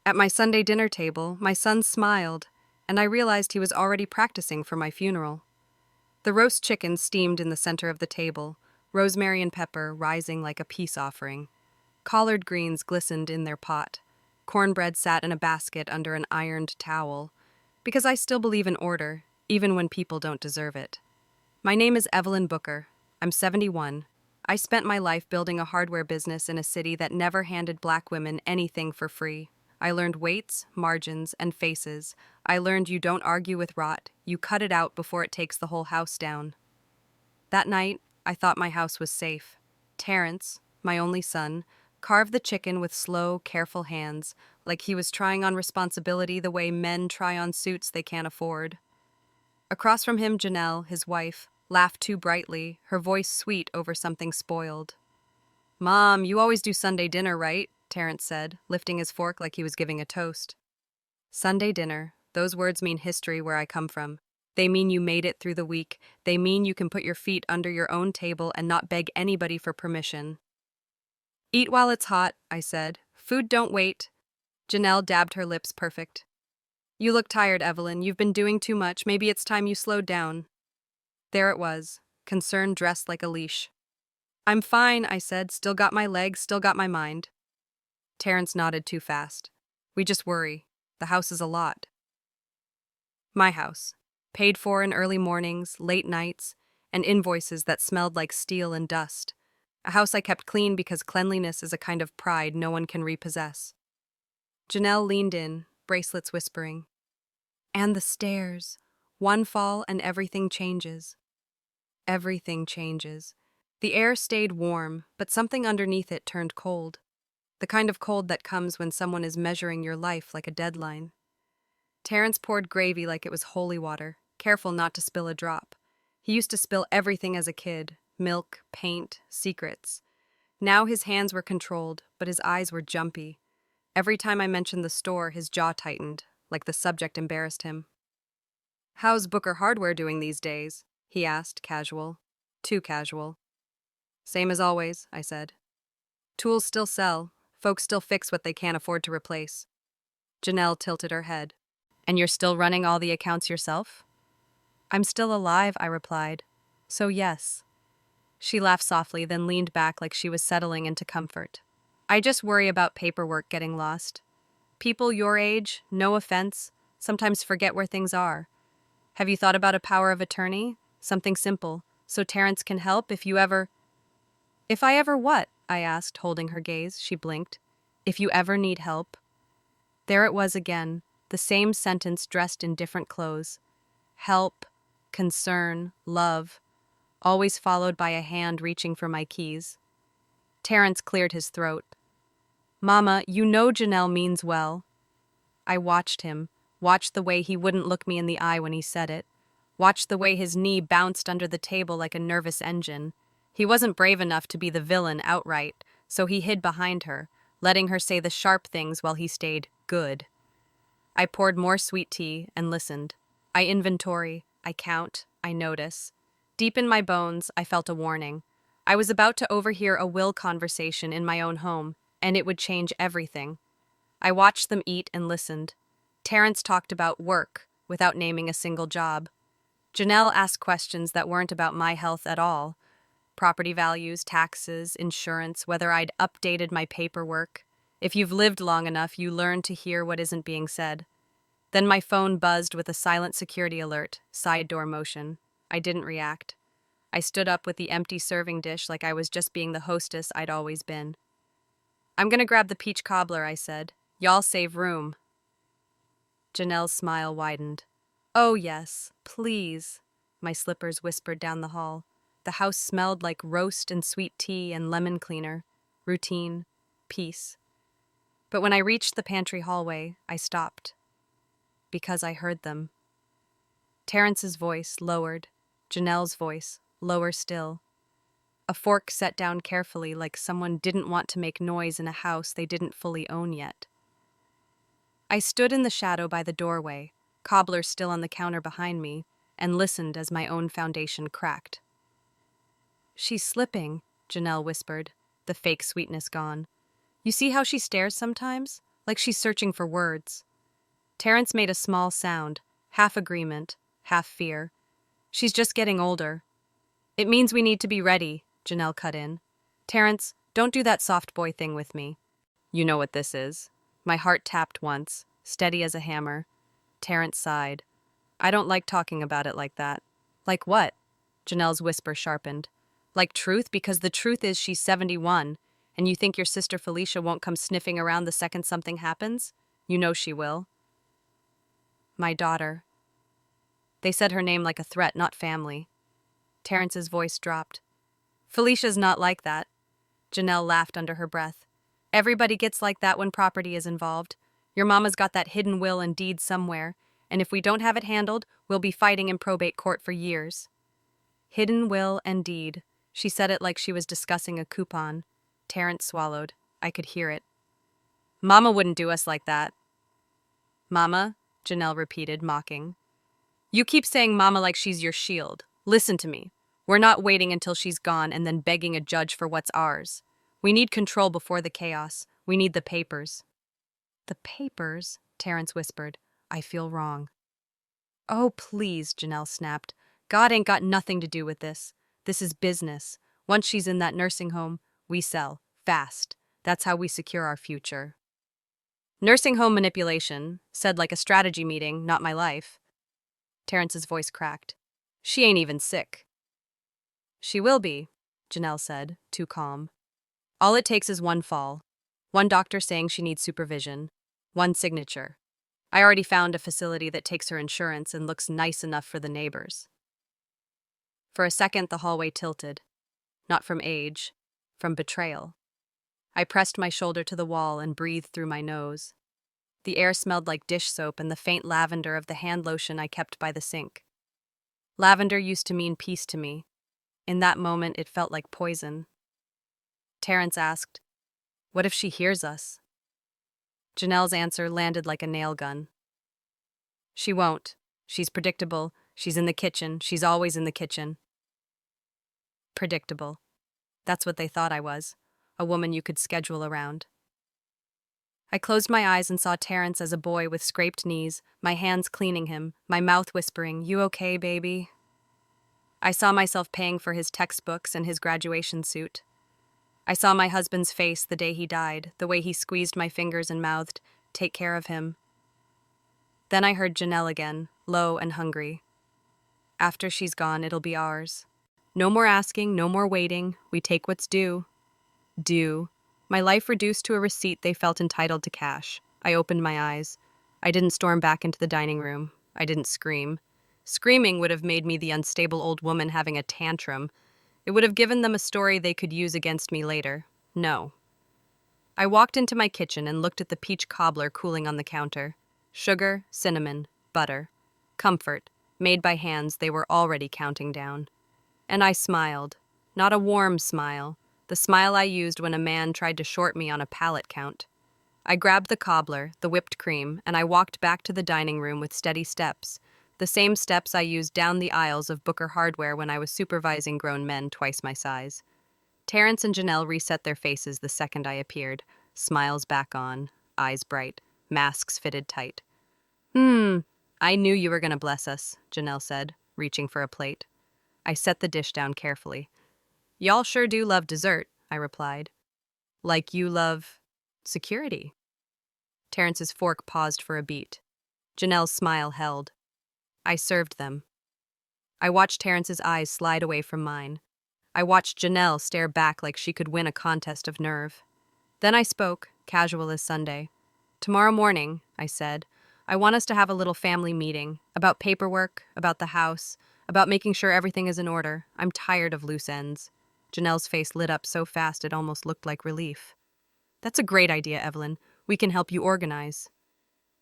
At my Sunday dinner table, my son smiled, and I realized he was already practicing for my funeral. The roast chicken steamed in the center of the table, rosemary and pepper rising like a peace offering. Collard greens glistened in their pot. Cornbread sat in a basket under an ironed towel, because I still believe in order, even when people don't deserve it. My name is Evelyn Booker. I'm 71. I spent my life building a hardware business in a city that never handed black women anything for free. I learned weights, margins, and faces. I learned you don't argue with rot, you cut it out before it takes the whole house down. That night, I thought my house was safe. Terrence, my only son, carved the chicken with slow, careful hands, like he was trying on responsibility the way men try on suits they can't afford. Across from him, Janelle, his wife, laughed too brightly, her voice sweet over something spoiled. "Mom, you always do Sunday dinner, right?" Terrence said, lifting his fork like he was giving a toast. Sunday dinner, those words mean history where I come from. They mean you made it through the week. They mean you can put your feet under your own table and not beg anybody for permission. "Eat while it's hot," I said. "Food don't wait." Janelle dabbed her lips perfect. "You look tired, Evelyn. You've been doing too much. Maybe it's time you slowed down." There it was, concern dressed like a leash. "I'm fine," I said. "Still got my legs, still got my mind." Terrence nodded too fast. "We just worry. The house is a lot." My house. Paid for in early mornings, late nights, and invoices that smelled like steel and dust. A house I kept clean because cleanliness is a kind of pride no one can repossess. Janelle leaned in, bracelets whispering. "And the stairs. One fall and everything changes." Everything changes. The air stayed warm, but something underneath it turned cold. The kind of cold that comes when someone is measuring your life like a deadline. Terrence poured gravy like it was holy water, careful not to spill a drop. He used to spill everything as a kid: milk, paint, secrets. Now his hands were controlled, but his eyes were jumpy. Every time I mentioned the store, his jaw tightened, like the subject embarrassed him. "How's Booker Hardware doing these days?" he asked, casual. Too casual. "Same as always," I said. "Tools still sell. Folks still fix what they can't afford to replace." Janelle tilted her head. "And you're still running all the accounts yourself?" "I'm still alive," I replied. "So yes." She laughed softly, then leaned back like she was settling into comfort. "I just worry about paperwork getting lost. People your age, no offense, sometimes forget where things are. Have you thought about a power of attorney? Something simple, so Terrence can help if you ever—" "If I ever what?" I asked, holding her gaze. She blinked. "If you ever need help." There it was again, the same sentence dressed in different clothes. Help, concern, love, always followed by a hand reaching for my keys. Terrence cleared his throat. "Mama, you know Janelle means well." I watched him, watched the way he wouldn't look me in the eye when he said it, watched the way his knee bounced under the table like a nervous engine. He wasn't brave enough to be the villain outright, so he hid behind her, letting her say the sharp things while he stayed good. I poured more sweet tea and listened. I inventory, I count, I notice. Deep in my bones, I felt a warning. I was about to overhear a will conversation in my own home, and it would change everything. I watched them eat and listened. Terrence talked about work, without naming a single job. Janelle asked questions that weren't about my health at all. Property values, taxes, insurance, whether I'd updated my paperwork. If you've lived long enough, you learn to hear what isn't being said. Then my phone buzzed with a silent security alert, side door motion. I didn't react. I stood up with the empty serving dish like I was just being the hostess I'd always been. "I'm gonna grab the peach cobbler," I said. "Y'all save room." Janelle's smile widened. "Oh yes, please," my slippers whispered down the hall. The house smelled like roast and sweet tea and lemon cleaner. Routine. Peace. But when I reached the pantry hallway, I stopped. Because I heard them. Terrence's voice lowered. Janelle's voice lower still. A fork set down carefully like someone didn't want to make noise in a house they didn't fully own yet. I stood in the shadow by the doorway, cobbler still on the counter behind me, and listened as my own foundation cracked. "She's slipping," Janelle whispered, the fake sweetness gone. "You see how she stares sometimes? like she's searching for words. Terrence made a small sound, half agreement, half fear. She's just getting older. It means we need to be ready, Janelle cut in. Terrence, don't do that soft boy thing with me. You know what this is. My heart tapped once, steady as a hammer. Terrence sighed. I don't like talking about it like that. Like what? Janelle's whisper sharpened. Like truth, because the truth is she's 71, and you think your sister Felicia won't come sniffing around the second something happens? You know she will. My daughter. They said her name like a threat, not family. Terrence's voice dropped. Felicia's not like that. Janelle laughed under her breath. Everybody gets like that when property is involved. Your mama's got that hidden will and deed somewhere, and if we don't have it handled, we'll be fighting in probate court for years. Hidden will and deed. She said it like she was discussing a coupon. Terrence swallowed. I could hear it. Mama wouldn't do us like that. Mama? Janelle repeated, mocking. You keep saying mama like she's your shield. Listen to me. We're not waiting until she's gone and then begging a judge for what's ours. We need control before the chaos. We need the papers. The papers? Terrence whispered. I feel wrong. Oh, please, Janelle snapped. God ain't got nothing to do with this. This is business. Once she's in that nursing home, we sell. Fast. That's how we secure our future. Nursing home manipulation, said like a strategy meeting, not my life. Terrence's voice cracked. She ain't even sick. She will be, Janelle said, too calm. All it takes is one fall. One doctor saying she needs supervision. One signature. I already found a facility that takes her insurance and looks nice enough for the neighbors. For a second, the hallway tilted. Not from age, from betrayal. I pressed my shoulder to the wall and breathed through my nose. The air smelled like dish soap and the faint lavender of the hand lotion I kept by the sink. Lavender used to mean peace to me. In that moment, it felt like poison. Terrence asked, "What if she hears us?" Janelle's answer landed like a nail gun. She won't. She's predictable. She's in the kitchen. She's always in the kitchen. Predictable. That's what they thought I was. A woman you could schedule around. I closed my eyes and saw Terrence as a boy with scraped knees, my hands cleaning him, my mouth whispering, "You okay, baby?" I saw myself paying for his textbooks and his graduation suit. I saw my husband's face the day he died, the way he squeezed my fingers and mouthed, "Take care of him." Then I heard Janelle again, low and hungry. After she's gone, it'll be ours. No more asking, no more waiting. We take what's due. Due. My life reduced to a receipt they felt entitled to cash. I opened my eyes. I didn't storm back into the dining room. I didn't scream. Screaming would have made me the unstable old woman having a tantrum. It would have given them a story they could use against me later. No. I walked into my kitchen and looked at the peach cobbler cooling on the counter. Sugar, cinnamon, butter. Comfort, made by hands they were already counting down. And I smiled. Not a warm smile. The smile I used when a man tried to short me on a pallet count. I grabbed the cobbler, the whipped cream, and I walked back to the dining room with steady steps, the same steps I used down the aisles of Booker Hardware when I was supervising grown men twice my size. Terrence and Janelle reset their faces the second I appeared, smiles back on, eyes bright, masks fitted tight. I knew you were going to bless us," Janelle said, reaching for a plate. I set the dish down carefully. "Y'all sure do love dessert," I replied. "Like you love security." Terrence's fork paused for a beat. Janelle's smile held. I served them. I watched Terrence's eyes slide away from mine. I watched Janelle stare back like she could win a contest of nerve. Then I spoke, casual as Sunday. "Tomorrow morning," I said, "I want us to have a little family meeting, about paperwork, about the house, about making sure everything is in order. I'm tired of loose ends." Janelle's face lit up so fast it almost looked like relief. "That's a great idea, Evelyn. We can help you organize."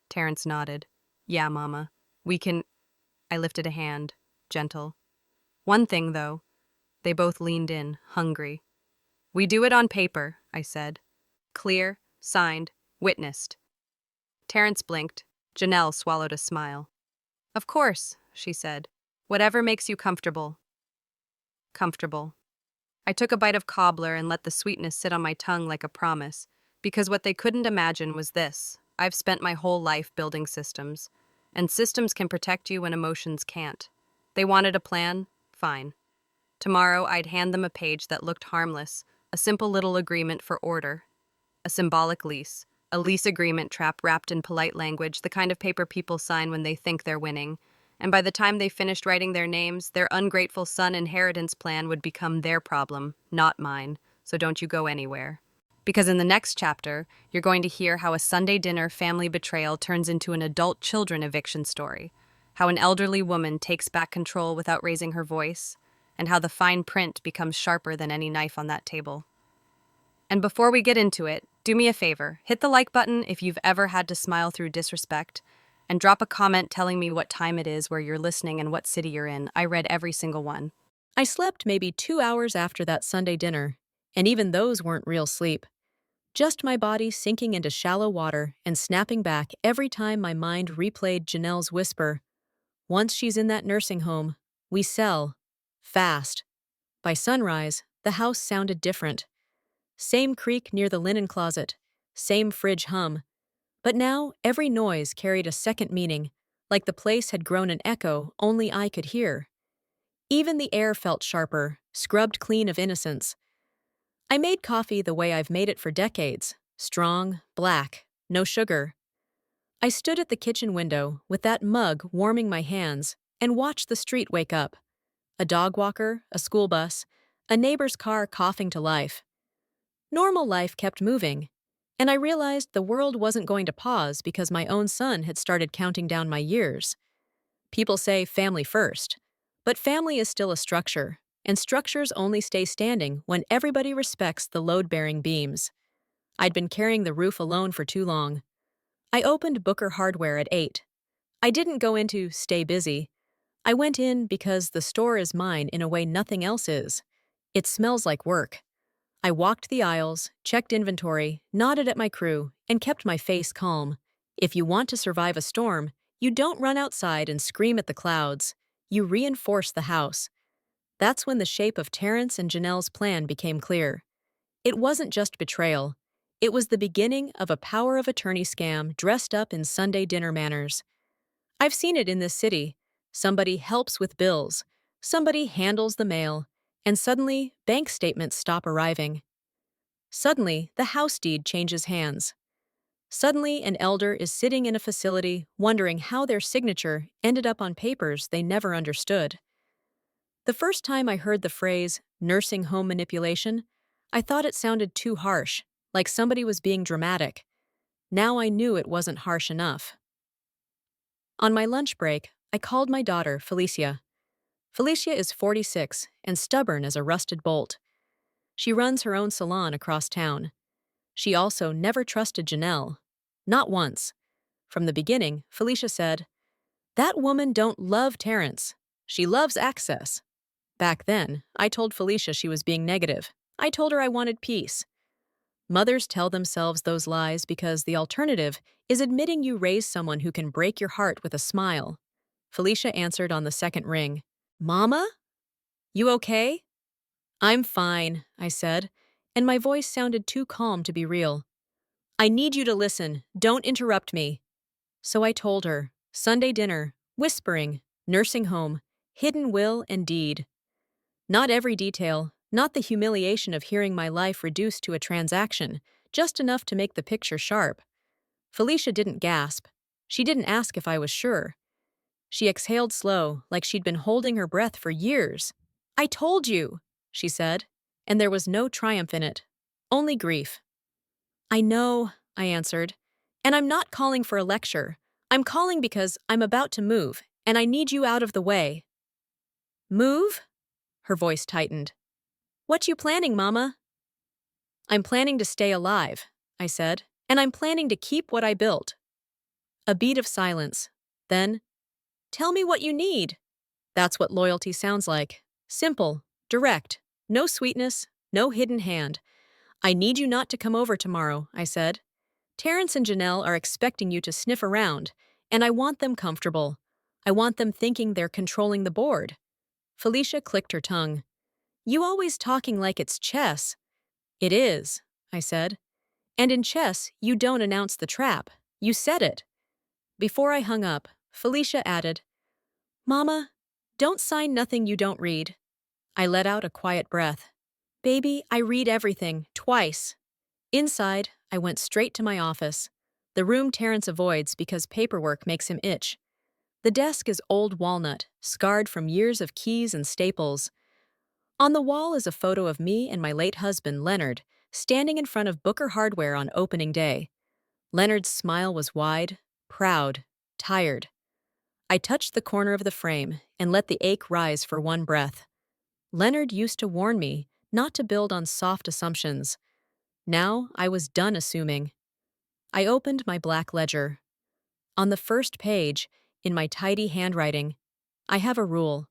Terrence nodded. "Yeah, Mama. We can—" I lifted a hand, gentle. "One thing, though." They both leaned in, hungry. "We do it on paper," I said. "Clear, signed, witnessed." Terrence blinked. Janelle swallowed a smile. "Of course," she said. "Whatever makes you comfortable." Comfortable. I took a bite of cobbler and let the sweetness sit on my tongue like a promise. Because what they couldn't imagine was this: I've spent my whole life building systems, and systems can protect you when emotions can't. They wanted a plan? Fine. Tomorrow, I'd hand them a page that looked harmless, a simple little agreement for order, a symbolic lease, a lease agreement wrapped in polite language, the kind of paper people sign when they think they're winning. And by the time they finished writing their names, their ungrateful son inheritance plan would become their problem, not mine. So don't you go anywhere. Because in the next chapter, you're going to hear how a Sunday dinner family betrayal turns into an adult children eviction story, how an elderly woman takes back control without raising her voice, and how the fine print becomes sharper than any knife on that table. And before we get into it, do me a favor, hit the like button if you've ever had to smile through disrespect, and drop a comment telling me what time it is where you're listening and what city you're in. I read every single one. I slept maybe 2 hours after that Sunday dinner, and even those weren't real sleep. Just my body sinking into shallow water and snapping back every time my mind replayed Janelle's whisper. Once she's in that nursing home, we sell. Fast. By sunrise, the house sounded different. Same creak near the linen closet, same fridge hum. But now every noise carried a second meaning, like the place had grown an echo only I could hear. Even the air felt sharper, scrubbed clean of innocence. I made coffee the way I've made it for decades, strong, black, no sugar. I stood at the kitchen window with that mug warming my hands and watched the street wake up. A dog walker, a school bus, a neighbor's car coughing to life. Normal life kept moving, and I realized the world wasn't going to pause because my own son had started counting down my years. People say family first, but family is still a structure, and structures only stay standing when everybody respects the load-bearing beams. I'd been carrying the roof alone for too long. I opened Booker Hardware at 8. I didn't go in to stay busy. I went in because the store is mine in a way nothing else is. It smells like work. I walked the aisles, checked inventory, nodded at my crew, and kept my face calm. If you want to survive a storm, you don't run outside and scream at the clouds. You reinforce the house. That's when the shape of Terrence and Janelle's plan became clear. It wasn't just betrayal. It was the beginning of a power of attorney scam dressed up in Sunday dinner manners. I've seen it in this city. Somebody helps with bills. Somebody handles the mail. And suddenly, bank statements stop arriving. Suddenly, the house deed changes hands. Suddenly, an elder is sitting in a facility wondering how their signature ended up on papers they never understood. The first time I heard the phrase, nursing home manipulation, I thought it sounded too harsh, like somebody was being dramatic. Now I knew it wasn't harsh enough. On my lunch break, I called my daughter, Felicia. Felicia is 46 and stubborn as a rusted bolt. She runs her own salon across town. She also never trusted Janelle. Not once. From the beginning, Felicia said, "That woman don't love Terrence. She loves access." Back then, I told Felicia she was being negative. I told her I wanted peace. Mothers tell themselves those lies because the alternative is admitting you raised someone who can break your heart with a smile. Felicia answered on the second ring. "Mama? You okay?" "I'm fine," I said, and my voice sounded too calm to be real. "I need you to listen. Don't interrupt me." So I told her, Sunday dinner, whispering, nursing home, hidden will and deed. Not every detail, not the humiliation of hearing my life reduced to a transaction, just enough to make the picture sharp. Felicia didn't gasp. She didn't ask if I was sure. She exhaled slow, like she'd been holding her breath for years. "I told you," she said, and there was no triumph in it, only grief. "I know," I answered, "and I'm not calling for a lecture. I'm calling because I'm about to move, and I need you out of the way." "Move?" Her voice tightened. "What you planning, Mama?" "I'm planning to stay alive," I said, "and I'm planning to keep what I built." A beat of silence. Then, "Tell me what you need." That's what loyalty sounds like. Simple, direct, no sweetness, no hidden hand. "I need you not to come over tomorrow," I said. "Terrence and Janelle are expecting you to sniff around, and I want them comfortable. I want them thinking they're controlling the board." Felicia clicked her tongue. "You always talking like it's chess." "It is," I said. And in chess, you don't announce the trap. You set it. Before I hung up, Felicia added, Mama, don't sign nothing you don't read. I let out a quiet breath. Baby, I read everything, twice. Inside, I went straight to my office. The room Terrence avoids because paperwork makes him itch. The desk is old walnut, scarred from years of keys and staples. On the wall is a photo of me and my late husband, Leonard, standing in front of Booker Hardware on opening day. Leonard's smile was wide, proud, tired. I touched the corner of the frame and let the ache rise for one breath. Leonard used to warn me not to build on soft assumptions. Now I was done assuming. I opened my black ledger. On the first page, in my tidy handwriting, I have a rule.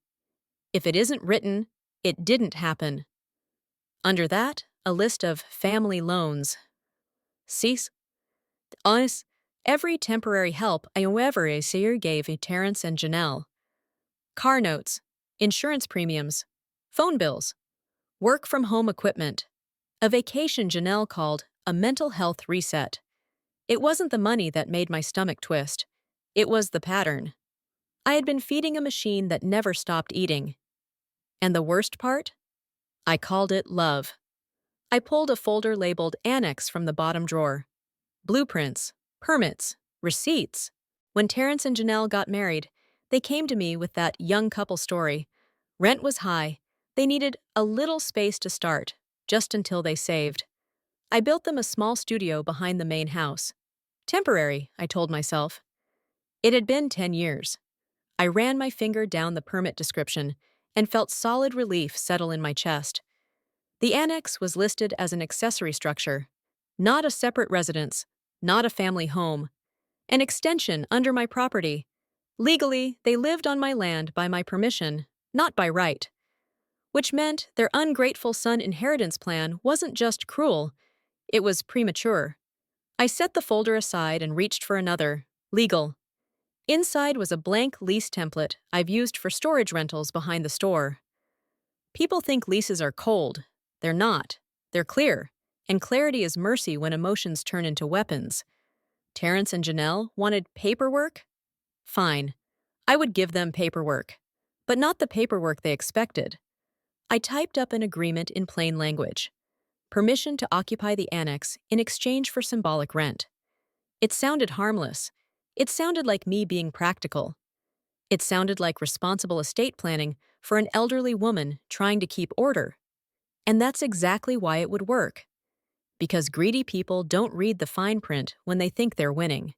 If it isn't written, it didn't happen. Under that, a list of family loans. Cease. Honest, every temporary help I ever gave Terrence and Janelle. Car notes, insurance premiums, phone bills, work from home equipment. A vacation Janelle called a mental health reset. It wasn't the money that made my stomach twist. It was the pattern. I had been feeding a machine that never stopped eating. And the worst part? I called it love. I pulled a folder labeled Annex from the bottom drawer. Blueprints, permits, receipts. When Terrence and Janelle got married, they came to me with that young couple story. Rent was high. They needed a little space to start, just until they saved. I built them a small studio behind the main house. Temporary, I told myself. It had been 10 years. I ran my finger down the permit description and felt solid relief settle in my chest. The annex was listed as an accessory structure, not a separate residence, not a family home, an extension under my property. Legally, they lived on my land by my permission, not by right. Which meant their ungrateful son inheritance plan wasn't just cruel, it was premature. I set the folder aside and reached for another, legal. Inside was a blank lease template I've used for storage rentals behind the store. People think leases are cold. They're not. They're clear. And clarity is mercy when emotions turn into weapons. Terrence and Janelle wanted paperwork? Fine. I would give them paperwork. But not the paperwork they expected. I typed up an agreement in plain language. Permission to occupy the annex in exchange for symbolic rent. It sounded harmless. It sounded like me being practical. It sounded like responsible estate planning for an elderly woman trying to keep order. And that's exactly why it would work. Because greedy people don't read the fine print when they think they're winning.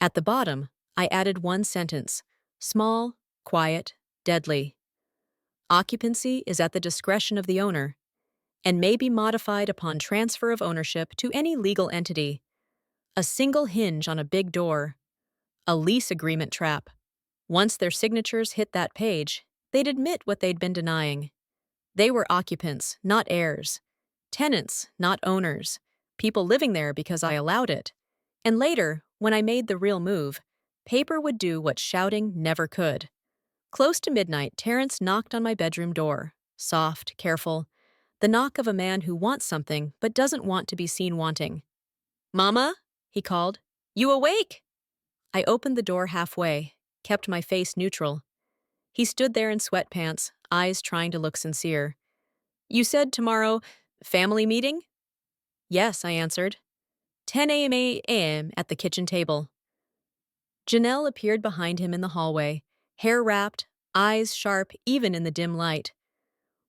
At the bottom, I added one sentence, small, quiet, deadly. Occupancy is at the discretion of the owner and may be modified upon transfer of ownership to any legal entity. A single hinge on a big door. A lease agreement trap. Once their signatures hit that page, they'd admit what they'd been denying. They were occupants, not heirs. Tenants, not owners. People living there because I allowed it. And later, when I made the real move, paper would do what shouting never could. Close to midnight, Terrence knocked on my bedroom door. Soft, careful. The knock of a man who wants something but doesn't want to be seen wanting. Mama? He called. You awake? I opened the door halfway, kept my face neutral. He stood there in sweatpants, eyes trying to look sincere. You said tomorrow, family meeting? Yes, I answered. 10 a.m. at the kitchen table. Janelle appeared behind him in the hallway, hair wrapped, eyes sharp even in the dim light.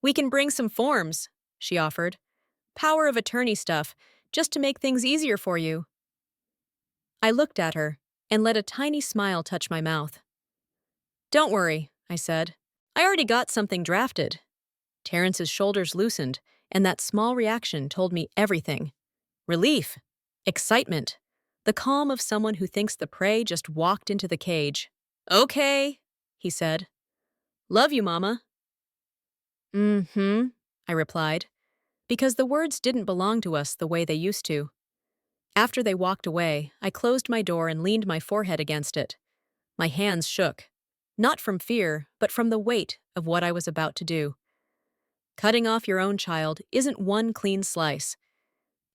We can bring some forms, she offered. Power of attorney stuff, just to make things easier for you. I looked at her and let a tiny smile touch my mouth. Don't worry, I said. I already got something drafted. Terrence's shoulders loosened, and that small reaction told me everything. Relief. Excitement. The calm of someone who thinks the prey just walked into the cage. Okay, he said. Love you, Mama. Mm-hmm, I replied, because the words didn't belong to us the way they used to. After they walked away, I closed my door and leaned my forehead against it. My hands shook, not from fear, but from the weight of what I was about to do. Cutting off your own child isn't one clean slice.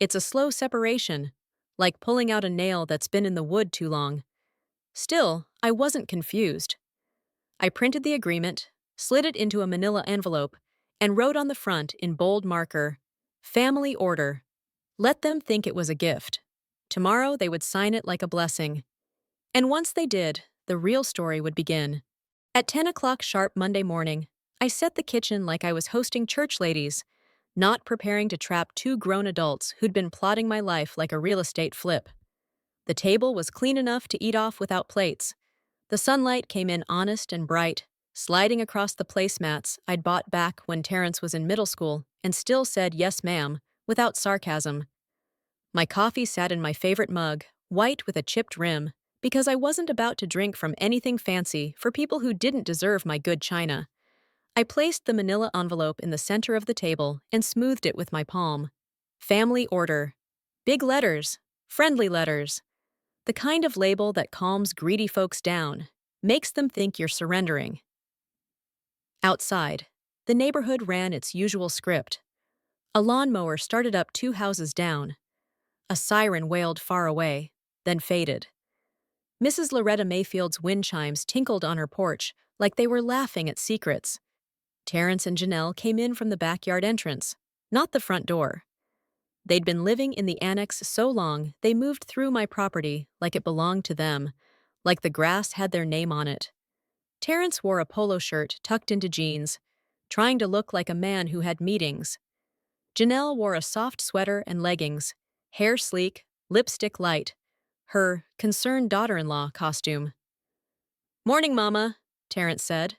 It's a slow separation, like pulling out a nail that's been in the wood too long. Still, I wasn't confused. I printed the agreement, slid it into a manila envelope, and wrote on the front in bold marker, "Family order." Let them think it was a gift. Tomorrow they would sign it like a blessing. And once they did, the real story would begin. At 10 o'clock sharp Monday morning, I set the kitchen like I was hosting church ladies, not preparing to trap two grown adults who'd been plotting my life like a real estate flip. The table was clean enough to eat off without plates. The sunlight came in honest and bright, sliding across the placemats I'd bought back when Terrence was in middle school and still said yes ma'am, without sarcasm. My coffee sat in my favorite mug, white with a chipped rim, because I wasn't about to drink from anything fancy for people who didn't deserve my good china. I placed the manila envelope in the center of the table and smoothed it with my palm. Family order. Big letters. Friendly letters. The kind of label that calms greedy folks down, makes them think you're surrendering. Outside, the neighborhood ran its usual script. A lawnmower started up 2 houses down. A siren wailed far away, then faded. Mrs. Loretta Mayfield's wind chimes tinkled on her porch like they were laughing at secrets. Terrence and Janelle came in from the backyard entrance, not the front door. They'd been living in the annex so long they moved through my property like it belonged to them, like the grass had their name on it. Terrence wore a polo shirt tucked into jeans, trying to look like a man who had meetings. Janelle wore a soft sweater and leggings, hair sleek, lipstick light, her concerned daughter-in-law costume. "Morning, Mama," Terrence said,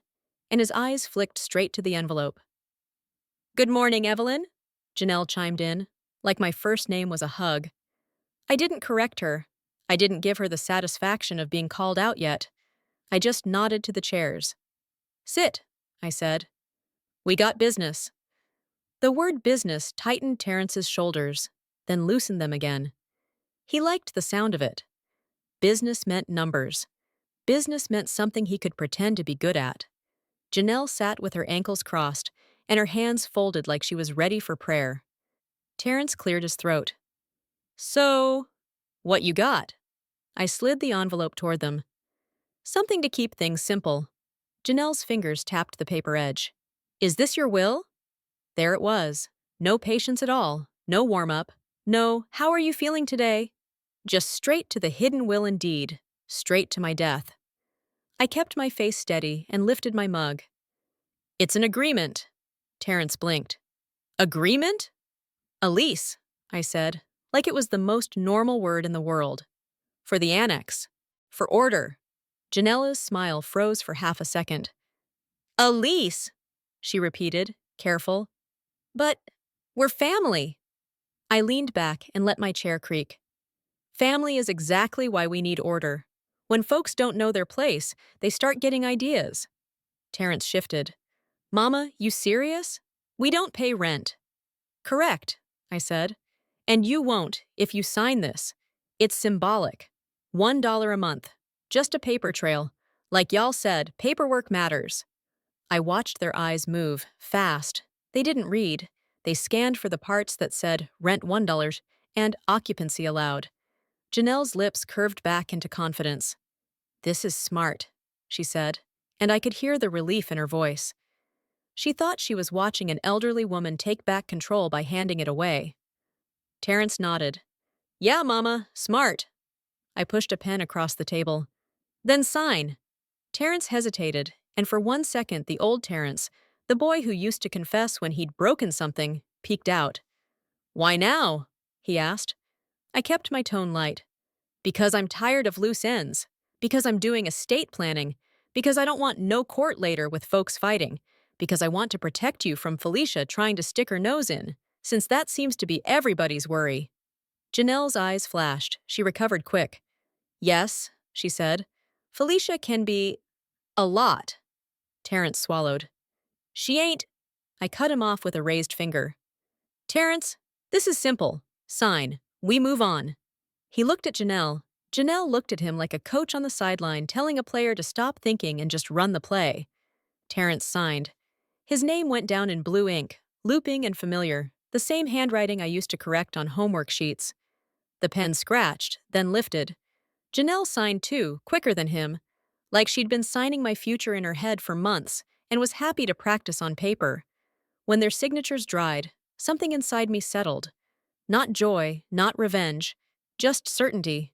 and his eyes flicked straight to the envelope. "Good morning, Evelyn," Janelle chimed in, like my first name was a hug. I didn't correct her. I didn't give her the satisfaction of being called out yet. I just nodded to the chairs. "Sit," I said. "We got business." The word business tightened Terrence's shoulders, then loosened them again. He liked the sound of it. Business meant numbers. Business meant something he could pretend to be good at. Janelle sat with her ankles crossed and her hands folded like she was ready for prayer. Terrence cleared his throat. "So, what you got?" I slid the envelope toward them. "Something to keep things simple." Janelle's fingers tapped the paper edge. "Is this your will?" There it was. No patience at all. No warm-up. No, "How are you feeling today?" Just straight to the hidden will and deed. Straight to my death. I kept my face steady and lifted my mug. "It's an agreement." Terrence blinked. "Agreement?" "A lease," I said, like it was the most normal word in the world. "For the annex. For order." Janella's smile froze for half a second. "A lease," she repeated, careful. "But we're family." I leaned back and let my chair creak. Family is exactly why we need order. When folks don't know their place, they start getting ideas. Terrence shifted. "Mama, you serious? We don't pay rent." "Correct," I said. "And you won't if you sign this. It's symbolic. $1 a month. Just a paper trail. Like y'all said, paperwork matters." I watched their eyes move, fast. They didn't read. They scanned for the parts that said rent $1 and occupancy allowed. Janelle's lips curved back into confidence. "This is smart," she said, and I could hear the relief in her voice. She thought she was watching an elderly woman take back control by handing it away. Terrence nodded. "Yeah, Mama, smart." I pushed a pen across the table. "Then sign." Terrence hesitated, and for 1 second the old Terrence, the boy who used to confess when he'd broken something, peeked out. "Why now?" he asked. I kept my tone light. "Because I'm tired of loose ends. Because I'm doing estate planning. Because I don't want no court later with folks fighting. Because I want to protect you from Felicia trying to stick her nose in, since that seems to be everybody's worry." Janelle's eyes flashed. She recovered quick. "Yes," she said. "Felicia can be a lot." Terrence swallowed. "She ain't—" I cut him off with a raised finger. "Terrence, this is simple. Sign. We move on." He looked at Janelle. Janelle looked at him like a coach on the sideline telling a player to stop thinking and just run the play. Terrence signed. His name went down in blue ink, looping and familiar. The same handwriting I used to correct on homework sheets. The pen scratched, then lifted. Janelle signed too, quicker than him, like she'd been signing my future in her head for months and was happy to practice on paper. When their signatures dried, something inside me settled. Not joy, not revenge, just certainty.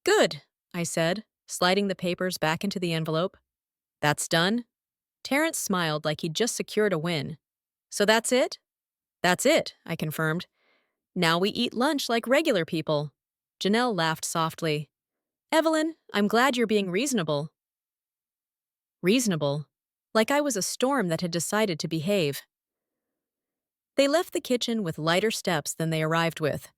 Good, I said, sliding the papers back into the envelope. That's done? Terrence smiled like he'd just secured a win. So that's it? That's it, I confirmed. Now we eat lunch like regular people. Janelle laughed softly. Evelyn, I'm glad you're being reasonable. Reasonable? Like I was a storm that had decided to behave. They left the kitchen with lighter steps than they arrived with.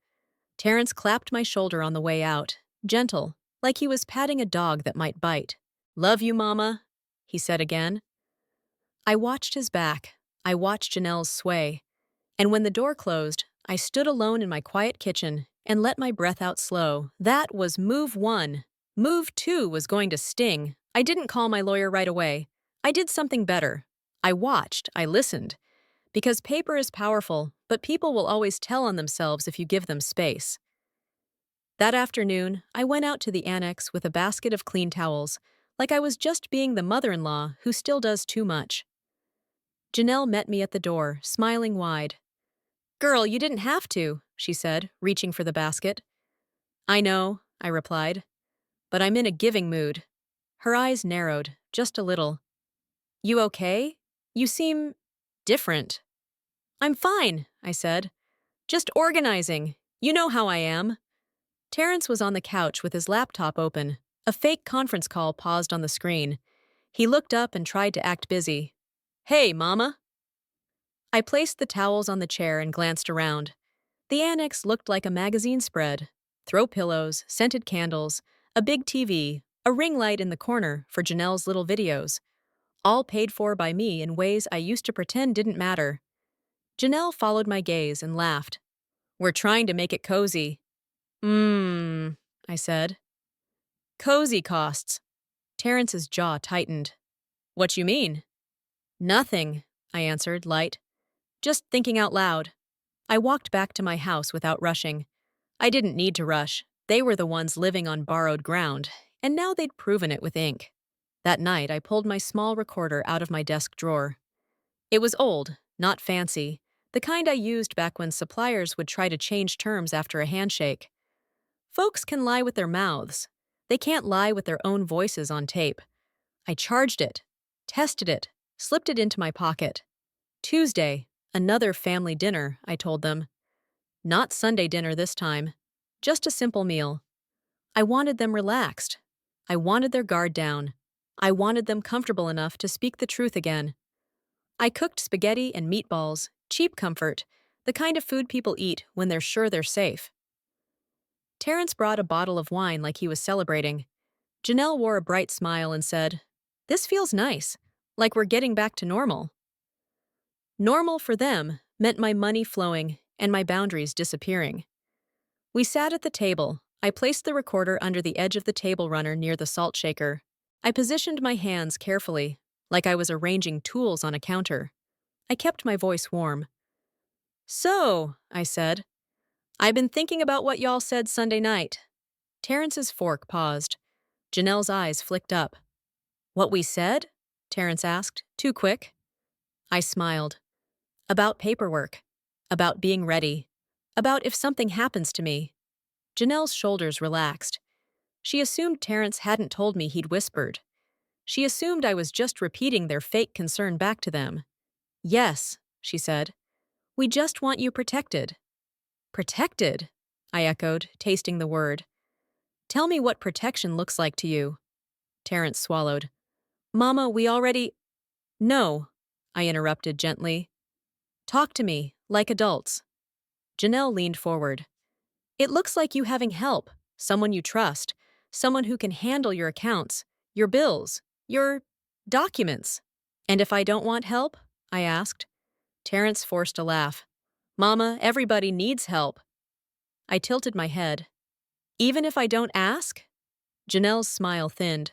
Terrence clapped my shoulder on the way out, gentle, like he was patting a dog that might bite. Love you, Mama, he said again. I watched his back. I watched Janelle's sway. And when the door closed, I stood alone in my quiet kitchen and let my breath out slow. That was move 1. Move 2 was going to sting. I didn't call my lawyer right away. I did something better. I watched, I listened. Because paper is powerful, but people will always tell on themselves if you give them space. That afternoon, I went out to the annex with a basket of clean towels, like I was just being the mother-in-law who still does too much. Janelle met me at the door, smiling wide. Girl, you didn't have to, she said, reaching for the basket. I know, I replied, but I'm in a giving mood. Her eyes narrowed, just a little. You okay? You seem different. I'm fine, I said. Just organizing. You know how I am. Terrence was on the couch with his laptop open. A fake conference call paused on the screen. He looked up and tried to act busy. Hey, Mama. I placed the towels on the chair and glanced around. The annex looked like a magazine spread. Throw pillows, scented candles, a big TV, a ring light in the corner for Janelle's little videos. All paid for by me in ways I used to pretend didn't matter. Janelle followed my gaze and laughed. We're trying to make it cozy. I said. Cozy costs. Terrence's jaw tightened. What you mean? Nothing, I answered, light. Just thinking out loud. I walked back to my house without rushing. I didn't need to rush. They were the ones living on borrowed ground, and now they'd proven it with ink. That night, I pulled my small recorder out of my desk drawer. It was old, not fancy, the kind I used back when suppliers would try to change terms after a handshake. Folks can lie with their mouths. They can't lie with their own voices on tape. I charged it, tested it, slipped it into my pocket. Tuesday, another family dinner, I told them. Not Sunday dinner this time. Just a simple meal. I wanted them relaxed. I wanted their guard down. I wanted them comfortable enough to speak the truth again. I cooked spaghetti and meatballs, cheap comfort, the kind of food people eat when they're sure they're safe. Terrence brought a bottle of wine like he was celebrating. Janelle wore a bright smile and said, This feels nice, like we're getting back to normal. Normal for them meant my money flowing and my boundaries disappearing. We sat at the table. I placed the recorder under the edge of the table runner near the salt shaker. I positioned my hands carefully, like I was arranging tools on a counter. I kept my voice warm. So, I said, I've been thinking about what y'all said Sunday night. Terrence's fork paused. Janelle's eyes flicked up. What we said? Terrence asked, too quick. I smiled. About paperwork. About being ready. About if something happens to me. Janelle's shoulders relaxed. She assumed Terrence hadn't told me he'd whispered. She assumed I was just repeating their fake concern back to them. Yes, she said. We just want you protected. Protected? I echoed, tasting the word. Tell me what protection looks like to you. Terrence swallowed. Mama, we already… No, I interrupted gently. Talk to me, like adults. Janelle leaned forward. It looks like you having help, someone you trust, someone who can handle your accounts, your bills, your documents. And if I don't want help? I asked. Terrence forced a laugh. Mama, everybody needs help. I tilted my head. Even if I don't ask? Janelle's smile thinned.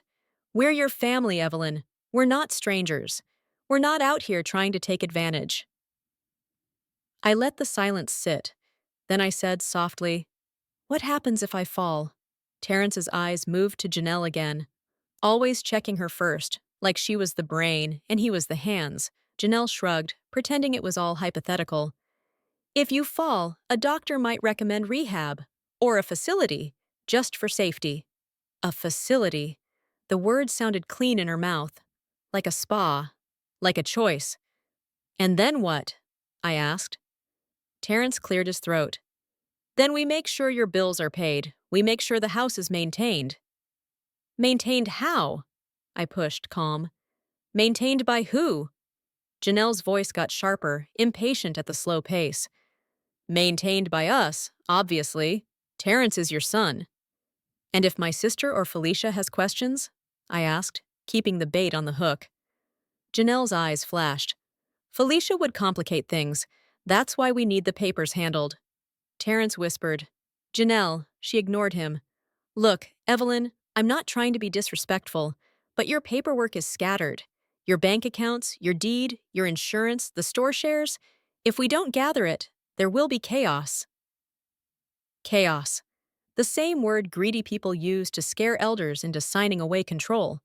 We're your family, Evelyn. We're not strangers. We're not out here trying to take advantage. I let the silence sit. Then I said softly, "What happens if I fall?" Terrence's eyes moved to Janelle again, always checking her first, like she was the brain and he was the hands. Janelle shrugged, pretending it was all hypothetical. "If you fall, a doctor might recommend rehab or a facility, just for safety." A facility. The word sounded clean in her mouth, like a spa, like a choice. "And then what?" I asked. Terrence cleared his throat. "Then we make sure your bills are paid. We make sure the house is maintained." "Maintained how?" I pushed, calm. "Maintained by who?" Janelle's voice got sharper, impatient at the slow pace. "Maintained by us, obviously. Terrence is your son." "And if my sister or Felicia has questions?" I asked, keeping the bait on the hook. Janelle's eyes flashed. "Felicia would complicate things. That's why we need the papers handled." Terrence whispered. "Janelle," she ignored him. "Look, Evelyn, I'm not trying to be disrespectful, but your paperwork is scattered. Your bank accounts, your deed, your insurance, the store shares. If we don't gather it, there will be chaos." Chaos. The same word greedy people use to scare elders into signing away control.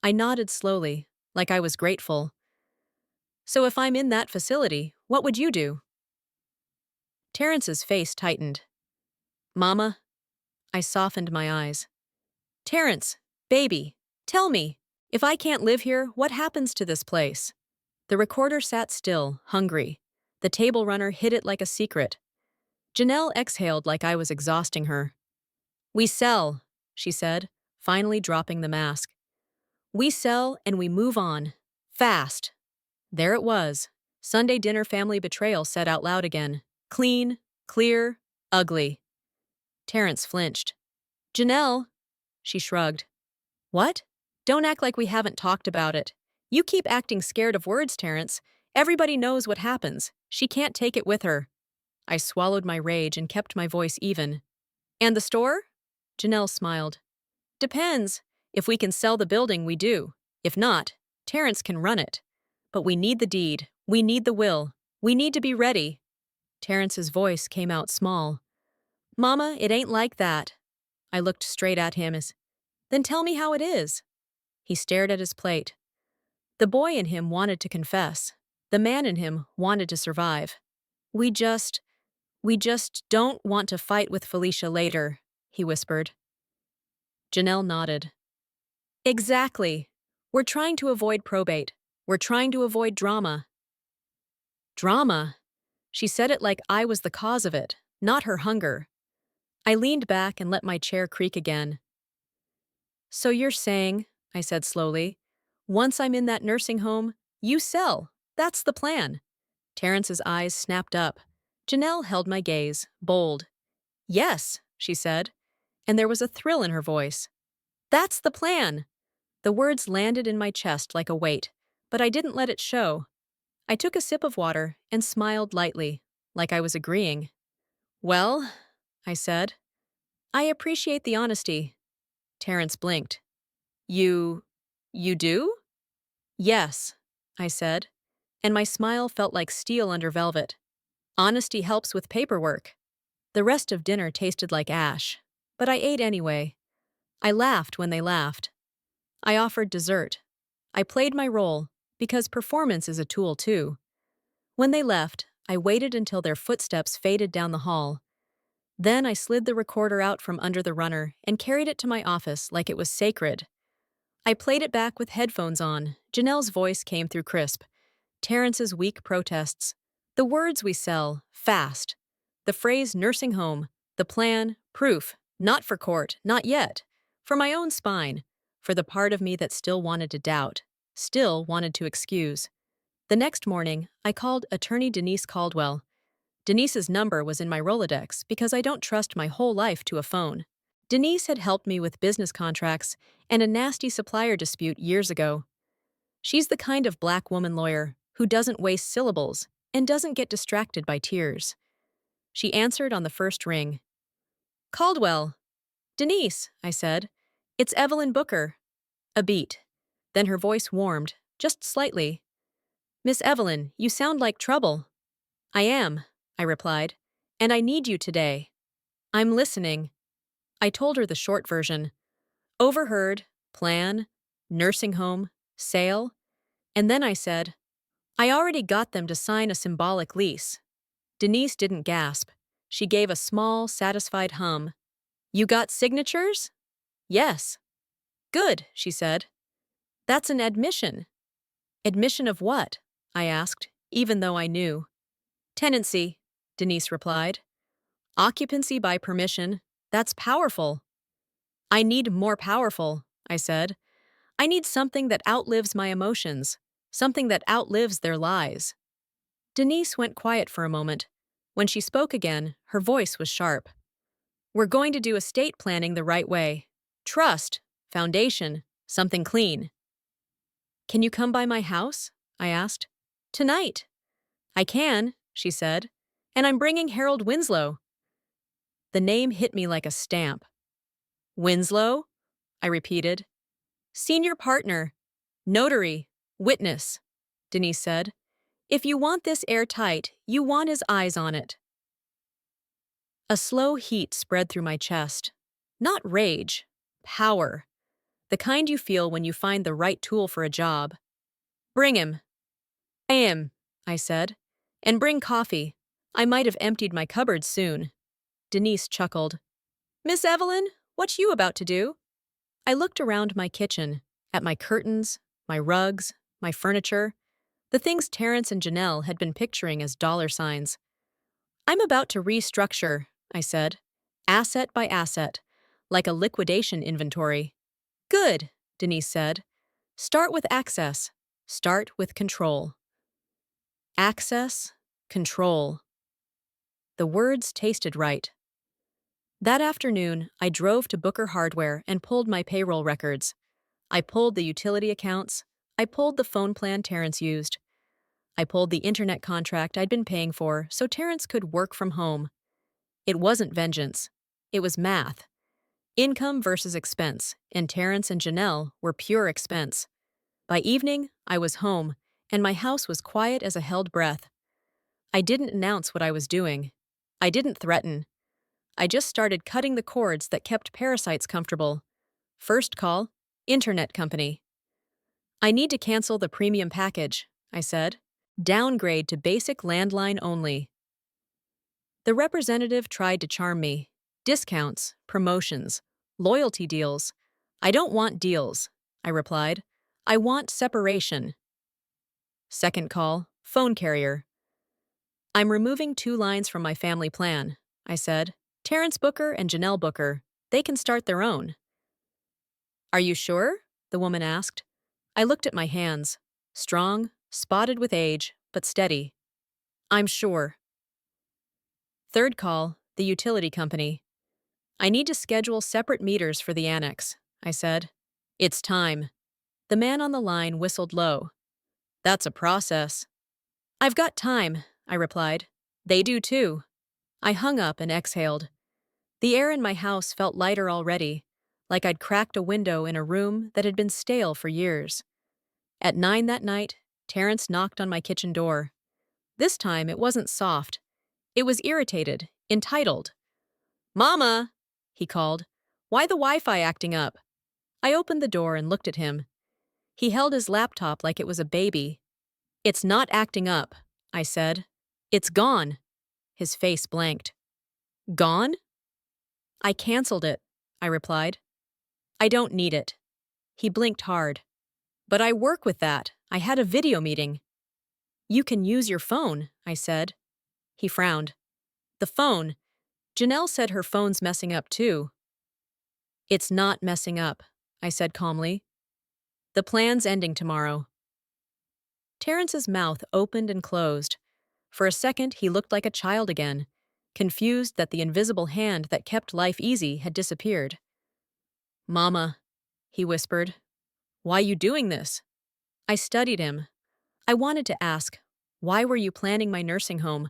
I nodded slowly, like I was grateful. "So if I'm in that facility, what would you do?" Terrence's face tightened. "Mama?" I softened my eyes. "Terrence, baby, tell me, if I can't live here, what happens to this place?" The recorder sat still, hungry. The table runner hid it like a secret. Janelle exhaled like I was exhausting her. "We sell," she said, finally dropping the mask. "We sell and we move on. Fast." There it was. Sunday dinner family betrayal said out loud again. Clean, clear, ugly. Terrence flinched. "Janelle," she shrugged. "What?" "Don't act like we haven't talked about it. You keep acting scared of words, Terrence. Everybody knows what happens. She can't take it with her." I swallowed my rage and kept my voice even. "And the store?" Janelle smiled. "Depends. If we can sell the building, we do. If not, Terrence can run it. But we need the deed. We need the will. We need to be ready." Terrence's voice came out small. "Mama, it ain't like that." I looked straight at him as, "Then tell me how it is." He stared at his plate. The boy in him wanted to confess. The man in him wanted to survive. We just don't want to fight with Felicia later," he whispered. Janelle nodded. "Exactly. We're trying to avoid probate. We're trying to avoid drama." Drama? She said it like I was the cause of it, not her hunger. I leaned back and let my chair creak again. "So you're saying," I said slowly, "once I'm in that nursing home, you sell. That's the plan." Terrence's eyes snapped up. Janelle held my gaze, bold. "Yes," she said, and there was a thrill in her voice. "That's the plan." The words landed in my chest like a weight, but I didn't let it show. I took a sip of water and smiled lightly, like I was agreeing. "Well," I said, "I appreciate the honesty." Terrence blinked. You do?" "Yes," I said, and my smile felt like steel under velvet. "Honesty helps with paperwork." The rest of dinner tasted like ash, but I ate anyway. I laughed when they laughed. I offered dessert. I played my role, because performance is a tool too. When they left, I waited until their footsteps faded down the hall. Then I slid the recorder out from under the runner and carried it to my office like it was sacred. I played it back with headphones on. Janelle's voice came through crisp. Terrence's weak protests. The words we sell, fast. The phrase nursing home. The plan, proof. Not for court, not yet. For my own spine. For the part of me that still wanted to doubt. Still wanted to excuse. The next morning, I called attorney Denise Caldwell. Denise's number was in my Rolodex because I don't trust my whole life to a phone. Denise had helped me with business contracts and a nasty supplier dispute years ago. She's the kind of black woman lawyer who doesn't waste syllables and doesn't get distracted by tears. She answered on the first ring. "Caldwell." "Denise," I said. "It's Evelyn Booker." A beat. Then her voice warmed, just slightly. "Miss Evelyn, you sound like trouble." I am, I replied. And I need you today. I'm listening. I told her the short version. Overheard, plan, nursing home, sale. And then I said, I already got them to sign a symbolic lease. Denise didn't gasp. She gave a small, satisfied hum. You got signatures? Yes. Good, she said. That's an admission. Admission of what? I asked, even though I knew. Tenancy, Denise replied. Occupancy by permission. That's powerful. I need more powerful, I said. I need something that outlives my emotions, something that outlives their lies. Denise went quiet for a moment. When she spoke again, her voice was sharp. We're going to do estate planning the right way. Trust, foundation, something clean. Can you come by my house? I asked. Tonight. I can, she said. And I'm bringing Harold Winslow. The name hit me like a stamp. Winslow? I repeated. Senior partner, notary, witness, Denise said. If you want this airtight, you want his eyes on it. A slow heat spread through my chest. Not rage, power. The kind you feel when you find the right tool for a job. Bring him. I am, I said. And bring coffee. I might have emptied my cupboard soon. Denise chuckled. Miss Evelyn, what you about to do? I looked around my kitchen, at my curtains, my rugs, my furniture, the things Terrence and Janelle had been picturing as dollar signs. I'm about to restructure, I said, asset by asset, like a liquidation inventory. Good, Denise said. Start with access. Start with control. Access, control. The words tasted right. That afternoon, I drove to Booker Hardware and pulled my payroll records. I pulled the utility accounts. I pulled the phone plan Terrence used. I pulled the internet contract I'd been paying for so Terrence could work from home. It wasn't vengeance. It was math. Income versus expense, and Terrence and Janelle were pure expense. By evening, I was home, and my house was quiet as a held breath. I didn't announce what I was doing. I didn't threaten. I just started cutting the cords that kept parasites comfortable. First call, internet company. I need to cancel the premium package, I said. Downgrade to basic landline only. The representative tried to charm me. Discounts, promotions, loyalty deals. I don't want deals, I replied. I want separation. Second call, phone carrier. I'm removing 2 lines from my family plan, I said. Terrence Booker and Janelle Booker. They can start their own. Are you sure? The woman asked. I looked at my hands. Strong, spotted with age, but steady. I'm sure. Third call, the utility company. I need to schedule separate meters for the annex, I said. It's time. The man on the line whistled low. That's a process. I've got time, I replied. They do too. I hung up and exhaled. The air in my house felt lighter already, like I'd cracked a window in a room that had been stale for years. At 9 that night, Terrence knocked on my kitchen door. This time it wasn't soft. It was irritated, entitled. Mama, he called. Why the Wi-Fi acting up? I opened the door and looked at him. He held his laptop like it was a baby. It's not acting up, I said. It's gone. His face blanked. Gone? I canceled it, I replied. I don't need it. He blinked hard. But I work with that. I had a video meeting. You can use your phone, I said. He frowned. The phone. Janelle said her phone's messing up too. It's not messing up, I said calmly. The plan's ending tomorrow. Terrence's mouth opened and closed. For a second, he looked like a child again, confused that the invisible hand that kept life easy had disappeared. Mama, he whispered. Why you doing this? I studied him. I wanted to ask, why were you planning my nursing home?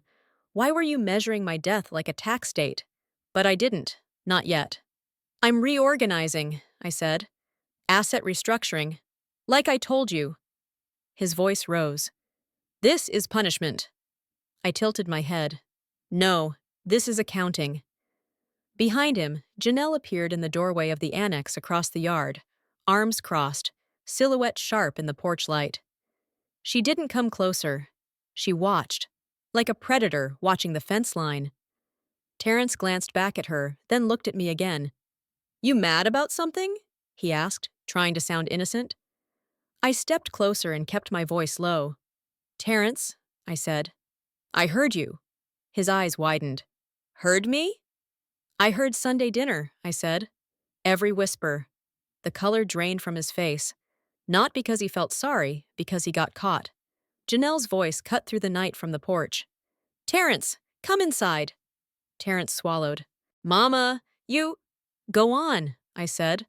Why were you measuring my death like a tax date? But I didn't, not yet. I'm reorganizing, I said. Asset restructuring. Like I told you. His voice rose. This is punishment. I tilted my head. No, this is accounting. Behind him, Janelle appeared in the doorway of the annex across the yard, arms crossed, silhouette sharp in the porch light. She didn't come closer. She watched, like a predator watching the fence line. Terrence glanced back at her, then looked at me again. You mad about something? He asked, trying to sound innocent. I stepped closer and kept my voice low. Terrence, I said. I heard you. His eyes widened. Heard me? I heard Sunday dinner, I said. Every whisper. The color drained from his face. Not because he felt sorry, because he got caught. Janelle's voice cut through the night from the porch. Terrence, come inside. Terrence swallowed. Mama, you... Go on, I said.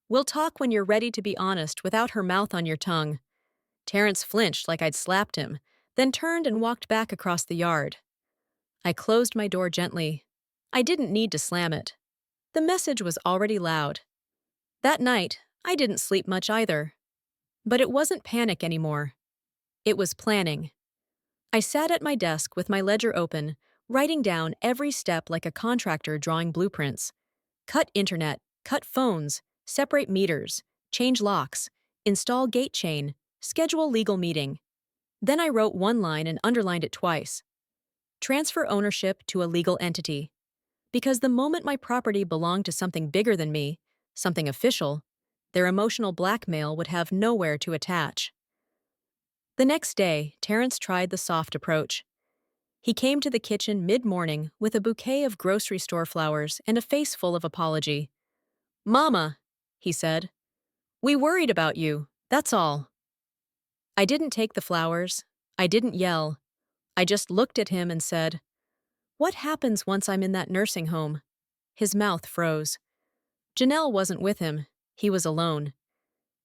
We'll talk when you're ready to be honest without her mouth on your tongue. Terrence flinched like I'd slapped him, then turned and walked back across the yard. I closed my door gently. I didn't need to slam it. The message was already loud. That night, I didn't sleep much either. But it wasn't panic anymore. It was planning. I sat at my desk with my ledger open, writing down every step like a contractor drawing blueprints. Cut internet, cut phones, separate meters, change locks, install gate chain, schedule legal meeting. Then I wrote one line and underlined it twice. Transfer ownership to a legal entity. Because the moment my property belonged to something bigger than me, something official, their emotional blackmail would have nowhere to attach. The next day, Terrence tried the soft approach. He came to the kitchen mid-morning with a bouquet of grocery store flowers and a face full of apology. Mama, he said, we worried about you, that's all. I didn't take the flowers. I didn't yell. I just looked at him and said, what happens once I'm in that nursing home? His mouth froze. Janelle wasn't with him. He was alone.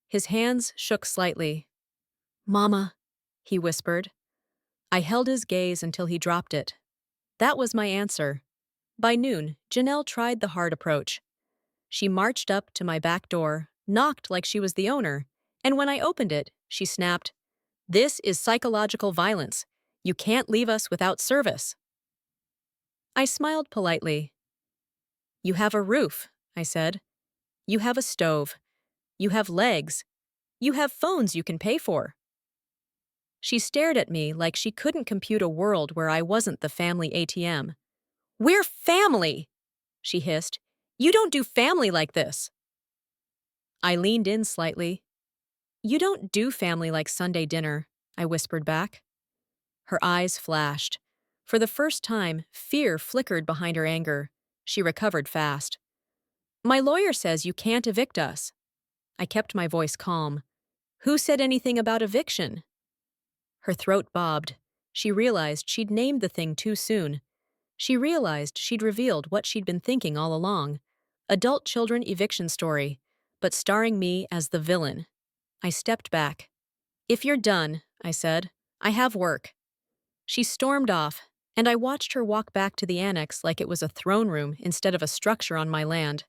His hands shook slightly. Mama, he whispered. I held his gaze until he dropped it. That was my answer. By noon, Janelle tried the hard approach. She marched up to my back door, knocked like she was the owner, and when I opened it, she snapped, This is psychological violence. You can't leave us without service. I smiled politely. You have a roof, I said. You have a stove. You have legs. You have phones you can pay for. She stared at me like she couldn't compute a world where I wasn't the family ATM. We're family, she hissed. You don't do family like this. I leaned in slightly. You don't do family like Sunday dinner, I whispered back. Her eyes flashed. For the first time, fear flickered behind her anger. She recovered fast. My lawyer says you can't evict us. I kept my voice calm. Who said anything about eviction? Her throat bobbed. She realized she'd named the thing too soon. She realized she'd revealed what she'd been thinking all along. Adult children eviction story, but starring me as the villain. I stepped back. If you're done, I said, I have work. She stormed off, and I watched her walk back to the annex like it was a throne room instead of a structure on my land.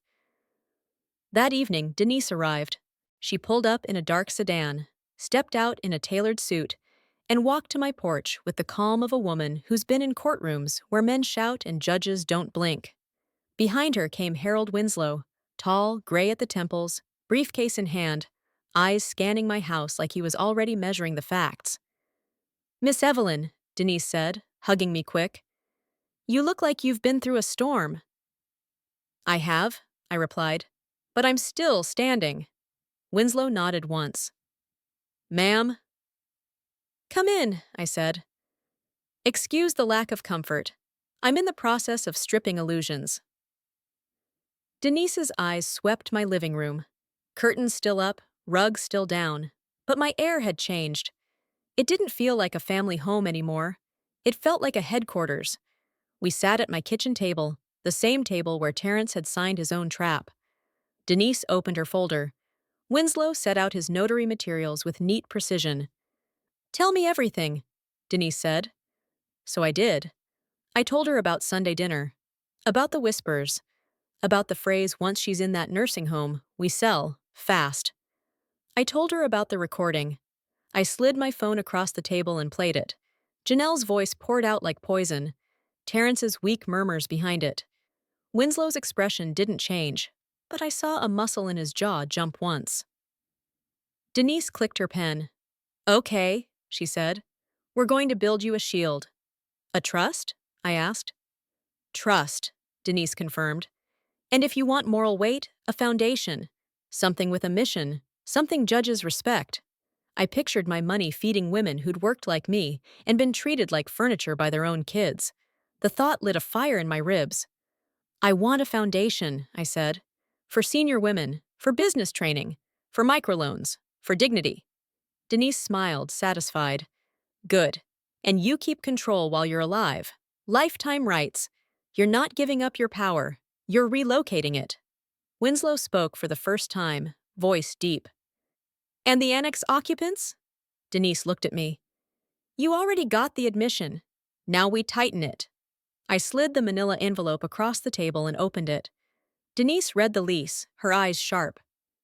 That evening, Denise arrived. She pulled up in a dark sedan, stepped out in a tailored suit, and walked to my porch with the calm of a woman who's been in courtrooms where men shout and judges don't blink. Behind her came Harold Winslow, tall, gray at the temples, briefcase in hand, eyes scanning my house like he was already measuring the facts. Miss Evelyn, Denise said, hugging me quick. You look like you've been through a storm. I have, I replied, but I'm still standing. Winslow nodded once. Ma'am? Come in, I said. Excuse the lack of comfort. I'm in the process of stripping illusions. Denise's eyes swept my living room. Curtains still up, rug still down. But my air had changed. It didn't feel like a family home anymore. It felt like a headquarters. We sat at my kitchen table, the same table where Terrence had signed his own trap. Denise opened her folder. Winslow set out his notary materials with neat precision. Tell me everything, Denise said. So I did. I told her about Sunday dinner, about the whispers, about the phrase once she's in that nursing home, we sell, fast. I told her about the recording. I slid my phone across the table and played it. Janelle's voice poured out like poison, Terrence's weak murmurs behind it. Winslow's expression didn't change, but I saw a muscle in his jaw jump once. Denise clicked her pen. Okay, she said. We're going to build you a shield. A trust? I asked. Trust, Denise confirmed. And if you want moral weight, a foundation. Something with a mission. Something judges respect. I pictured my money feeding women who'd worked like me and been treated like furniture by their own kids. The thought lit a fire in my ribs. I want a foundation, I said. For senior women, for business training, for microloans, for dignity. Denise smiled, satisfied. Good. And you keep control while you're alive. Lifetime rights. You're not giving up your power. You're relocating it. Winslow spoke for the first time, voice deep. And the annex occupants? Denise looked at me. You already got the admission. Now we tighten it. I slid the manila envelope across the table and opened it. Denise read the lease, her eyes sharp.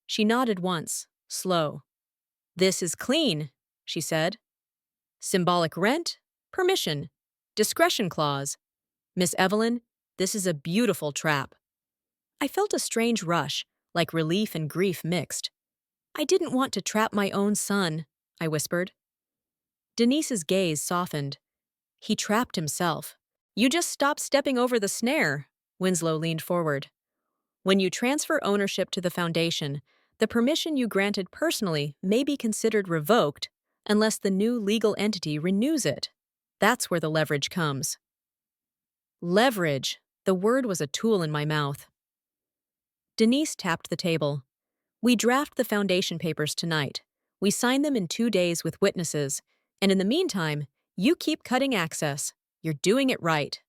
She nodded once, slow. This is clean, she said. Symbolic rent, permission, discretion clause. Miss Evelyn, this is a beautiful trap. I felt a strange rush, like relief and grief mixed. I didn't want to trap my own son, I whispered. Denise's gaze softened. He trapped himself. You just stopped stepping over the snare, Winslow leaned forward. When you transfer ownership to the foundation, the permission you granted personally may be considered revoked unless the new legal entity renews it. That's where the leverage comes. Leverage. The word was a tool in my mouth. Denise tapped the table. We draft the foundation papers tonight. We sign them in 2 days with witnesses. And in the meantime, you keep cutting access. You're doing it right.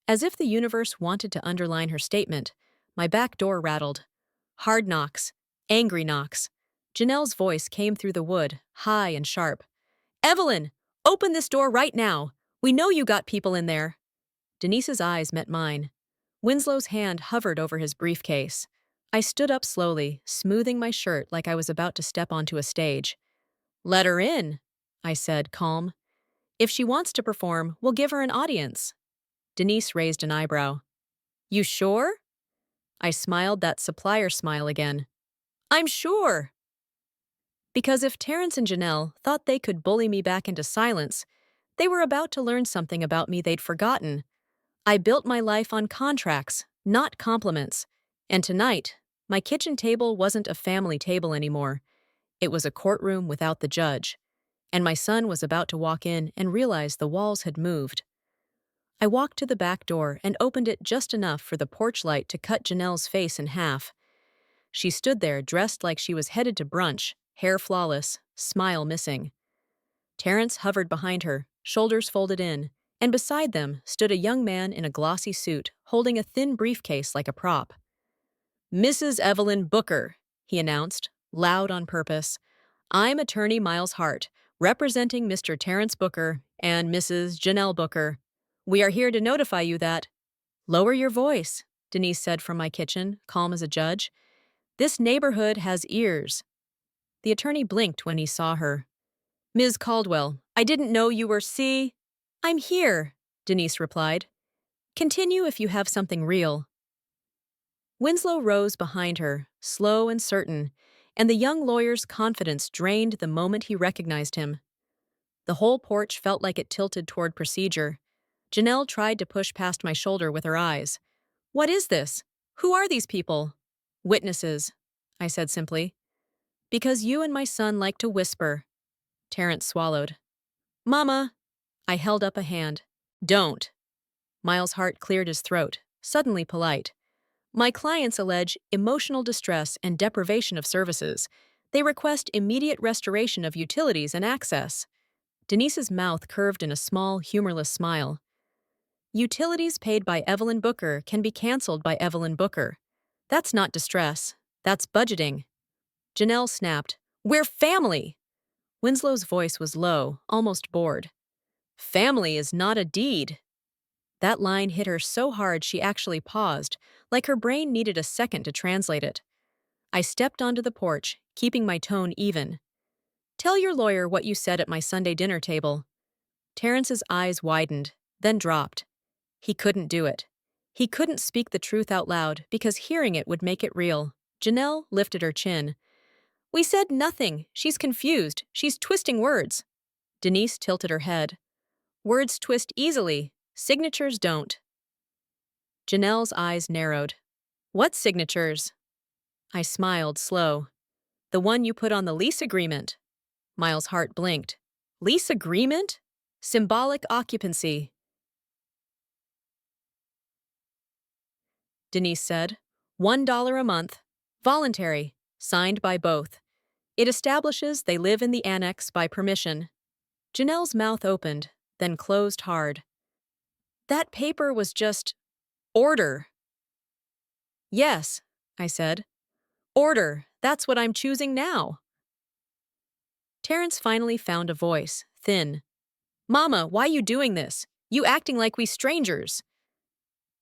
As if the universe wanted to underline her statement, my back door rattled. Hard knocks. Angry knocks. Janelle's voice came through the wood, high and sharp. Evelyn, open this door right now. We know you got people in there. Denise's eyes met mine. Winslow's hand hovered over his briefcase. I stood up slowly, smoothing my shirt like I was about to step onto a stage. Let her in, I said, calm. If she wants to perform, we'll give her an audience. Denise raised an eyebrow. You sure? I smiled that supplier smile again. I'm sure. Because if Terrence and Janelle thought they could bully me back into silence, they were about to learn something about me they'd forgotten. I built my life on contracts, not compliments. And tonight, my kitchen table wasn't a family table anymore. It was a courtroom without the judge. And my son was about to walk in and realize the walls had moved. I walked to the back door and opened it just enough for the porch light to cut Janelle's face in half. She stood there dressed like she was headed to brunch, hair flawless, smile missing. Terrence hovered behind her, shoulders folded in, and beside them stood a young man in a glossy suit, holding a thin briefcase like a prop. Mrs. Evelyn Booker, he announced, loud on purpose. I'm attorney Miles Hart, representing Mr. Terrence Booker and Mrs. Janelle Booker. We are here to notify you that— Lower your voice, Denise said from my kitchen, calm as a judge. This neighborhood has ears. The attorney blinked when he saw her. Ms. Caldwell, I didn't know you were see. I'm here, Denise replied. Continue if you have something real. Winslow rose behind her, slow and certain, and the young lawyer's confidence drained the moment he recognized him. The whole porch felt like it tilted toward procedure. Janelle tried to push past my shoulder with her eyes. What is this? Who are these people? Witnesses, I said simply. Because you and my son like to whisper. Terrence swallowed. Mama! I held up a hand. Don't. Miles' Hart cleared his throat, suddenly polite. My clients allege emotional distress and deprivation of services. They request immediate restoration of utilities and access. Denise's mouth curved in a small, humorless smile. Utilities paid by Evelyn Booker can be canceled by Evelyn Booker. That's not distress. That's budgeting. Janelle snapped. We're family! Winslow's voice was low, almost bored. Family is not a deed. That line hit her so hard she actually paused, like her brain needed a second to translate it. I stepped onto the porch, keeping my tone even. Tell your lawyer what you said at my Sunday dinner table. Terrence's eyes widened, then dropped. He couldn't do it. He couldn't speak the truth out loud because hearing it would make it real. Janelle lifted her chin. We said nothing. She's confused. She's twisting words. Denise tilted her head. Words twist easily. Signatures don't. Janelle's eyes narrowed. What signatures? I smiled, slow. The one you put on the lease agreement. Miles' heart blinked. Lease agreement? Symbolic occupancy. Denise said. $1 a month. Voluntary. Signed by both. It establishes they live in the annex by permission. Janelle's mouth opened, then closed hard. That paper was just order. Yes, I said. Order. That's what I'm choosing now. Terrence finally found a voice, thin. Mama, why you doing this? You acting like we strangers.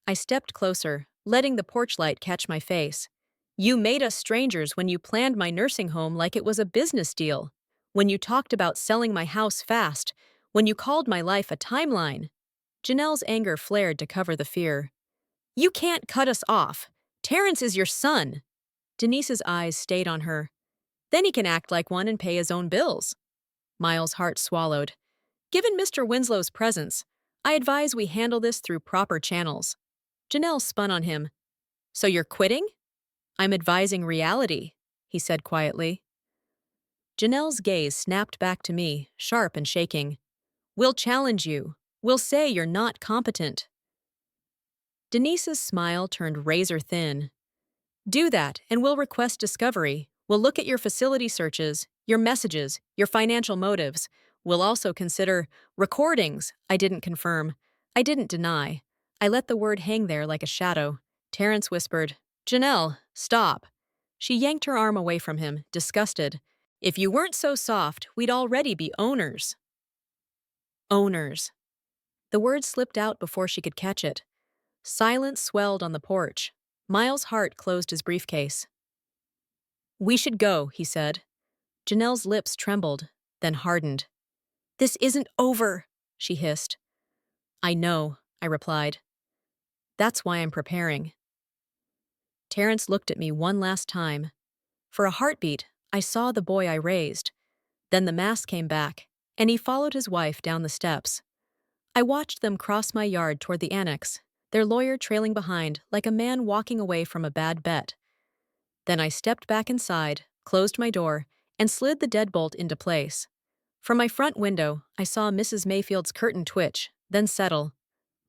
I stepped closer, letting the porch light catch my face. You made us strangers when you planned my nursing home like it was a business deal. When you talked about selling my house fast. When you called my life a timeline. Janelle's anger flared to cover the fear. You can't cut us off. Terrence is your son. Denise's eyes stayed on her. Then he can act like one and pay his own bills. Miles' heart swallowed. Given Mr. Winslow's presence, I advise we handle this through proper channels. Janelle spun on him. So you're quitting? I'm advising reality, he said quietly. Janelle's gaze snapped back to me, sharp and shaking. We'll challenge you. We'll say you're not competent. Denise's smile turned razor thin. Do that, and we'll request discovery. We'll look at your facility searches, your messages, your financial motives. We'll also consider recordings. I didn't confirm. I didn't deny. I let the word hang there like a shadow. Terrence whispered, Janelle, stop. She yanked her arm away from him, disgusted. If you weren't so soft, we'd already be owners. Owners. The word slipped out before she could catch it. Silence swelled on the porch. Miles' heart closed his briefcase. We should go, he said. Janelle's lips trembled, then hardened. This isn't over, she hissed. I know, I replied. That's why I'm preparing. Terrence looked at me one last time. For a heartbeat, I saw the boy I raised. Then the mask came back, and he followed his wife down the steps. I watched them cross my yard toward the annex, their lawyer trailing behind like a man walking away from a bad bet. Then I stepped back inside, closed my door, and slid the deadbolt into place. From my front window, I saw Mrs. Mayfield's curtain twitch, then settle.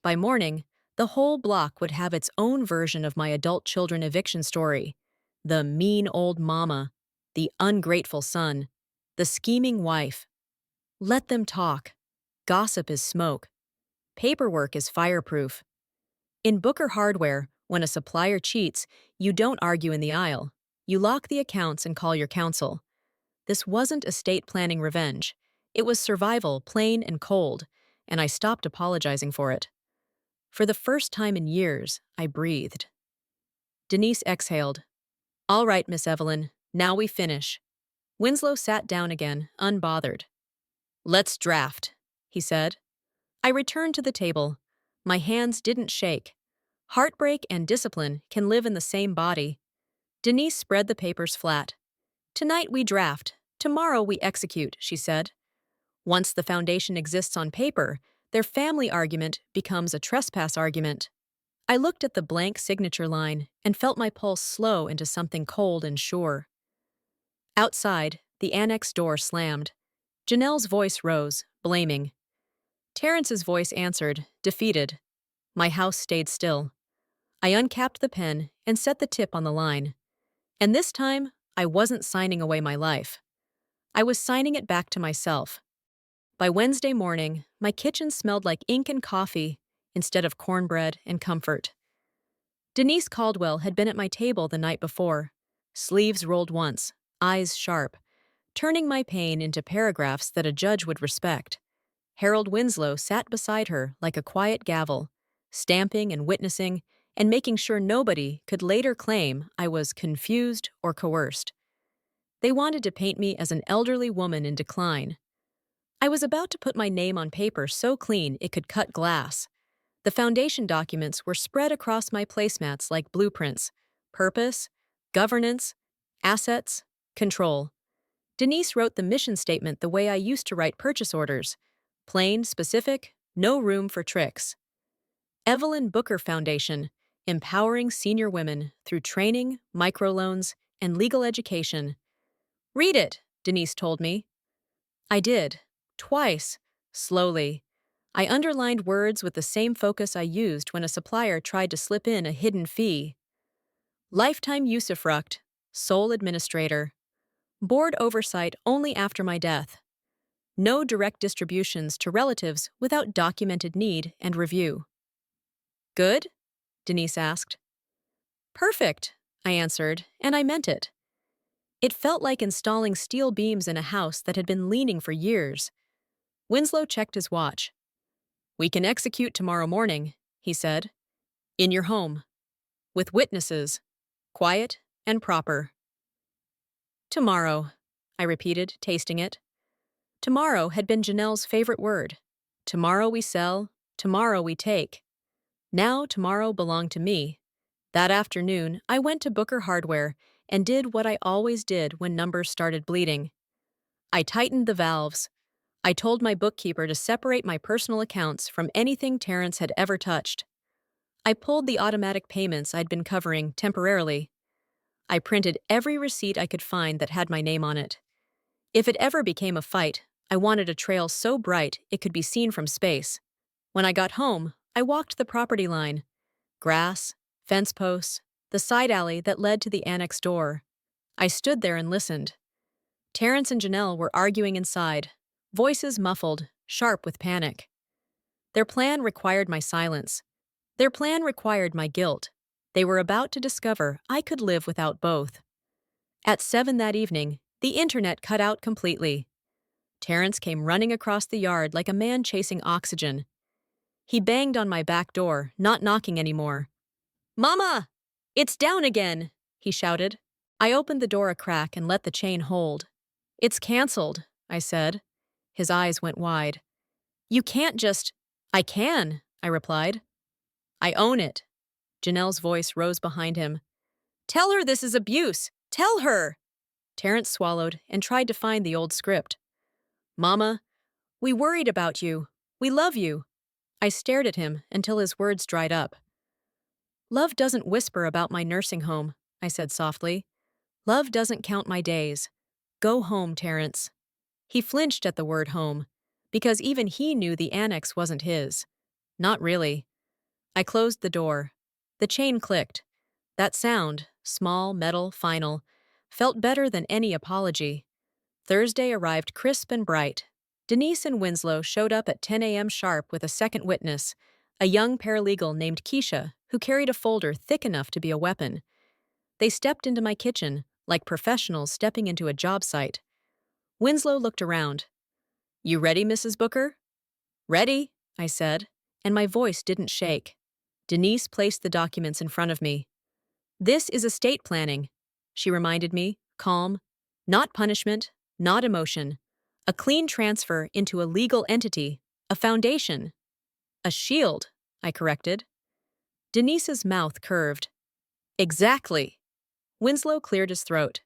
By morning, the whole block would have its own version of my adult children eviction story. The mean old mama, the ungrateful son, the scheming wife. Let them talk. Gossip is smoke. Paperwork is fireproof. In Booker Hardware, when a supplier cheats, you don't argue in the aisle. You lock the accounts and call your counsel. This wasn't estate planning revenge. It was survival, plain and cold, and I stopped apologizing for it. For the first time in years, I breathed. Denise exhaled. All right, Miss Evelyn, now we finish. Winslow sat down again, unbothered. Let's draft, he said. I returned to the table. My hands didn't shake. Heartbreak and discipline can live in the same body. Denise spread the papers flat. Tonight we draft. Tomorrow we execute, she said. Once the foundation exists on paper, their family argument becomes a trespass argument. I looked at the blank signature line and felt my pulse slow into something cold and sure. Outside, the annex door slammed. Janelle's voice rose, blaming. Terrence's voice answered, defeated. My house stayed still. I uncapped the pen and set the tip on the line. And this time, I wasn't signing away my life. I was signing it back to myself. By Wednesday morning, my kitchen smelled like ink and coffee instead of cornbread and comfort. Denise Caldwell had been at my table the night before, sleeves rolled once, eyes sharp, turning my pain into paragraphs that a judge would respect. Harold Winslow sat beside her like a quiet gavel, stamping and witnessing and making sure nobody could later claim I was confused or coerced. They wanted to paint me as an elderly woman in decline. I was about to put my name on paper so clean it could cut glass. The foundation documents were spread across my placemats like blueprints: purpose, governance, assets, control. Denise wrote the mission statement the way I used to write purchase orders: plain, specific, no room for tricks. Evelyn Booker Foundation, empowering senior women through training, microloans, and legal education. Read it, Denise told me. I did, twice, slowly. I underlined words with the same focus I used when a supplier tried to slip in a hidden fee. Lifetime usufruct, sole administrator. Board oversight only after my death. No direct distributions to relatives without documented need and review. Good? Denise asked. Perfect, I answered, and I meant it. It felt like installing steel beams in a house that had been leaning for years. Winslow checked his watch. We can execute tomorrow morning, he said. In your home. With witnesses. Quiet and proper. Tomorrow, I repeated, tasting it. Tomorrow had been Janelle's favorite word. Tomorrow we sell, tomorrow we take. Now tomorrow belonged to me. That afternoon, I went to Booker Hardware and did what I always did when numbers started bleeding. I tightened the valves. I told my bookkeeper to separate my personal accounts from anything Terrence had ever touched. I pulled the automatic payments I'd been covering temporarily. I printed every receipt I could find that had my name on it. If it ever became a fight, I wanted a trail so bright it could be seen from space. When I got home, I walked the property line. Grass, fence posts, the side alley that led to the annex door. I stood there and listened. Terrence and Janelle were arguing inside, voices muffled, sharp with panic. Their plan required my silence. Their plan required my guilt. They were about to discover I could live without both. At 7 that evening, the internet cut out completely. Terrence came running across the yard like a man chasing oxygen. He banged on my back door, not knocking anymore. Mama! It's down again, he shouted. I opened the door a crack and let the chain hold. It's canceled, I said. His eyes went wide. You can't just... I can, I replied. I own it. Janelle's voice rose behind him. Tell her this is abuse! Tell her! Terrence swallowed and tried to find the old script. Mama, we worried about you. We love you. I stared at him until his words dried up. Love doesn't whisper about my nursing home, I said softly. Love doesn't count my days. Go home, Terrence. He flinched at the word home, because even he knew the annex wasn't his. Not really. I closed the door. The chain clicked. That sound, small, metal, final, felt better than any apology. Thursday arrived crisp and bright. Denise and Winslow showed up at 10 a.m. sharp with a second witness, a young paralegal named Keisha, who carried a folder thick enough to be a weapon. They stepped into my kitchen, like professionals stepping into a job site. Winslow looked around. You ready, Mrs. Booker? Ready, I said, and my voice didn't shake. Denise placed the documents in front of me. This is estate planning, she reminded me, calm. Not punishment, not emotion. A clean transfer into a legal entity, a foundation. A shield, I corrected. Denise's mouth curved. Exactly. Winslow cleared his throat.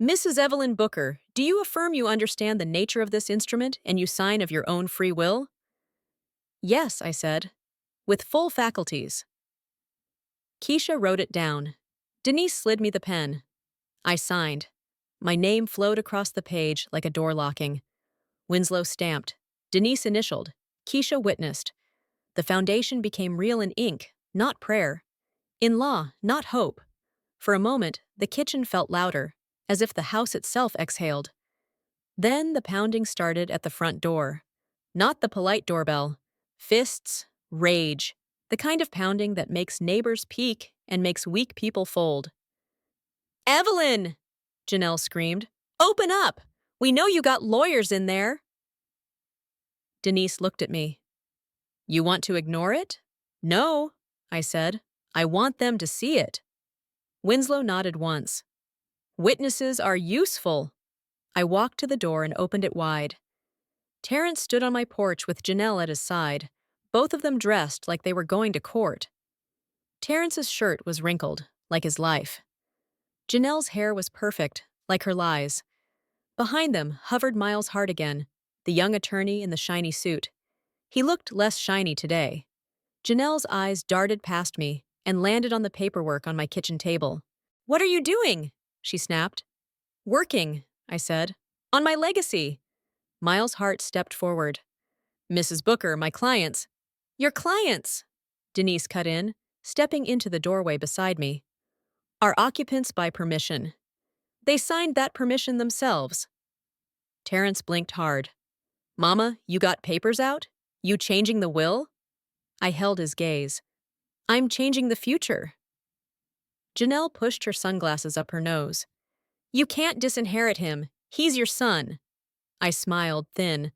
Mrs. Evelyn Booker, do you affirm you understand the nature of this instrument and you sign of your own free will? Yes, I said, with full faculties. Keisha wrote it down. Denise slid me the pen. I signed. My name flowed across the page like a door locking. Winslow stamped. Denise initialed. Keisha witnessed. The foundation became real in ink, not prayer. In law, not hope. For a moment, the kitchen felt louder, as if the house itself exhaled. Then the pounding started at the front door. Not the polite doorbell. Fists, rage. The kind of pounding that makes neighbors peek and makes weak people fold. Evelyn! Janelle screamed. Open up! We know you got lawyers in there. Denise looked at me. You want to ignore it? No, I said. I want them to see it. Winslow nodded once. Witnesses are useful. I walked to the door and opened it wide. Terrence stood on my porch with Janelle at his side, both of them dressed like they were going to court. Terrence's shirt was wrinkled, like his life. Janelle's hair was perfect, like her lies. Behind them hovered Miles Hart again, the young attorney in the shiny suit. He looked less shiny today. Janelle's eyes darted past me and landed on the paperwork on my kitchen table. "What are you doing?" she snapped. "Working," I said. "On my legacy." Miles Hart stepped forward. "Mrs. Booker, my clients." "Your clients," Denise cut in, stepping into the doorway beside me. "Are occupants by permission. They signed that permission themselves." Terrence blinked hard. "Mama, you got papers out? You changing the will?" I held his gaze. "I'm changing the future." Janelle pushed her sunglasses up her nose. "You can't disinherit him. He's your son." I smiled, thin.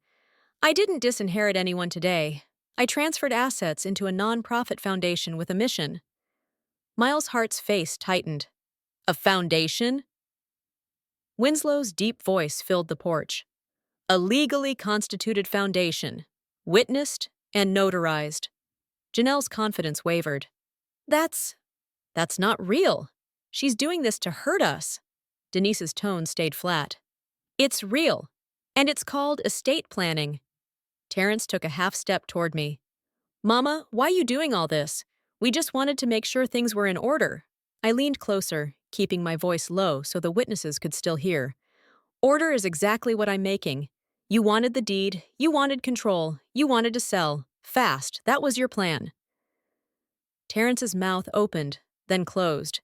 "I didn't disinherit anyone today. I transferred assets into a non-profit foundation with a mission." Miles Hart's face tightened. "A foundation?" Winslow's deep voice filled the porch. "A legally constituted foundation, witnessed and notarized." Janelle's confidence wavered. That's not real. She's doing this to hurt us." Denise's tone stayed flat. "It's real, and it's called estate planning." Terrence took a half step toward me. "Mama, why you doing all this? We just wanted to make sure things were in order." I leaned closer, keeping my voice low so the witnesses could still hear. "Order is exactly what I'm making. You wanted the deed, you wanted control, you wanted to sell. Fast, that was your plan." Terrence's mouth opened, then closed.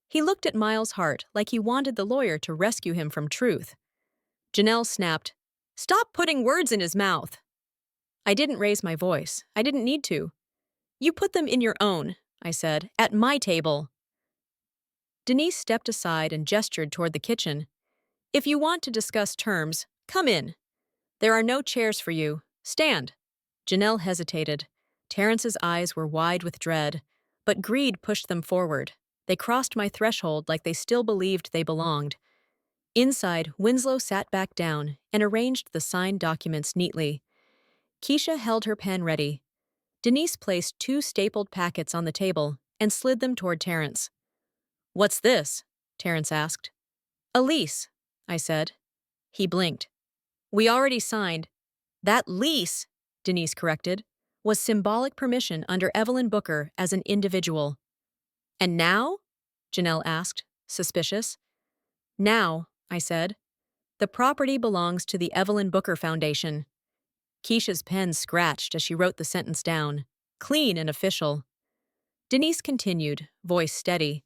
He looked at Miles Hart like he wanted the lawyer to rescue him from truth. Janelle snapped, "Stop putting words in his mouth." I didn't raise my voice. I didn't need to. "You put them in your own," I said, "at my table." Denise stepped aside and gestured toward the kitchen. "If you want to discuss terms, come in. There are no chairs for you. Stand." Janelle hesitated. Terrence's eyes were wide with dread, but greed pushed them forward. They crossed my threshold like they still believed they belonged. Inside, Winslow sat back down and arranged the signed documents neatly. Keisha held her pen ready. Denise placed 2 stapled packets on the table and slid them toward Terrence. "What's this?" Terrence asked. "A lease," I said. He blinked. "We already signed." "That lease," Denise corrected, "was symbolic permission under Evelyn Booker as an individual." "And now?" Janelle asked, suspicious. "Now," I said, "the property belongs to the Evelyn Booker Foundation." Keisha's pen scratched as she wrote the sentence down, clean and official. Denise continued, voice steady.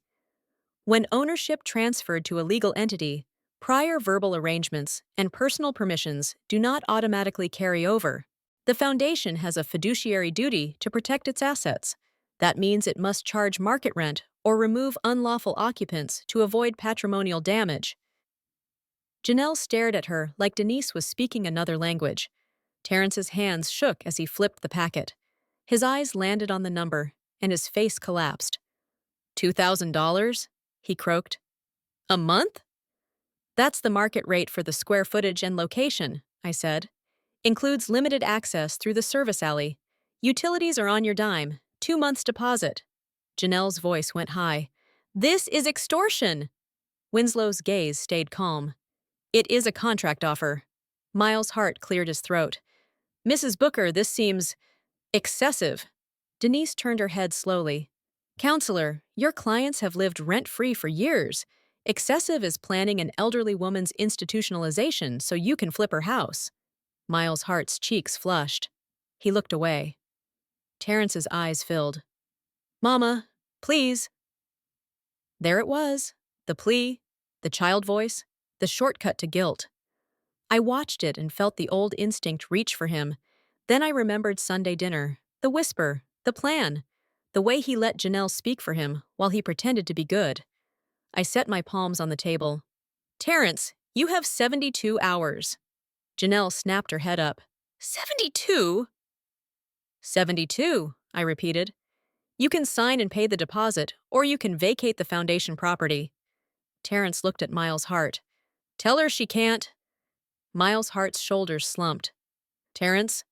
"When ownership transferred to a legal entity, prior verbal arrangements and personal permissions do not automatically carry over. The foundation has a fiduciary duty to protect its assets. That means it must charge market rent or remove unlawful occupants to avoid patrimonial damage." Janelle stared at her like Denise was speaking another language. Terrence's hands shook as he flipped the packet. His eyes landed on the number, and his face collapsed. $2,000? He croaked. "A month?" "That's the market rate for the square footage and location," I said. "Includes limited access through the service alley. Utilities are on your dime. 2 months deposit." Janelle's voice went high. "This is extortion!" Winslow's gaze stayed calm. "It is a contract offer." Miles Hart cleared his throat. "Mrs. Booker, this seems excessive." Denise turned her head slowly. "Counselor, your clients have lived rent-free for years. Excessive is planning an elderly woman's institutionalization so you can flip her house." Miles Hart's cheeks flushed. He looked away. Terrence's eyes filled. "Mama, please." There it was, the plea, the child voice, the shortcut to guilt. I watched it and felt the old instinct reach for him. Then I remembered Sunday dinner, the whisper, the plan, the way he let Janelle speak for him while he pretended to be good. I set my palms on the table. "Terrence, you have 72 hours." Janelle snapped her head up. 72? 72, I repeated. "You can sign and pay the deposit, or you can vacate the foundation property." Terrence looked at Miles Hart. "Tell her she can't." Miles Hart's shoulders slumped. Terrence,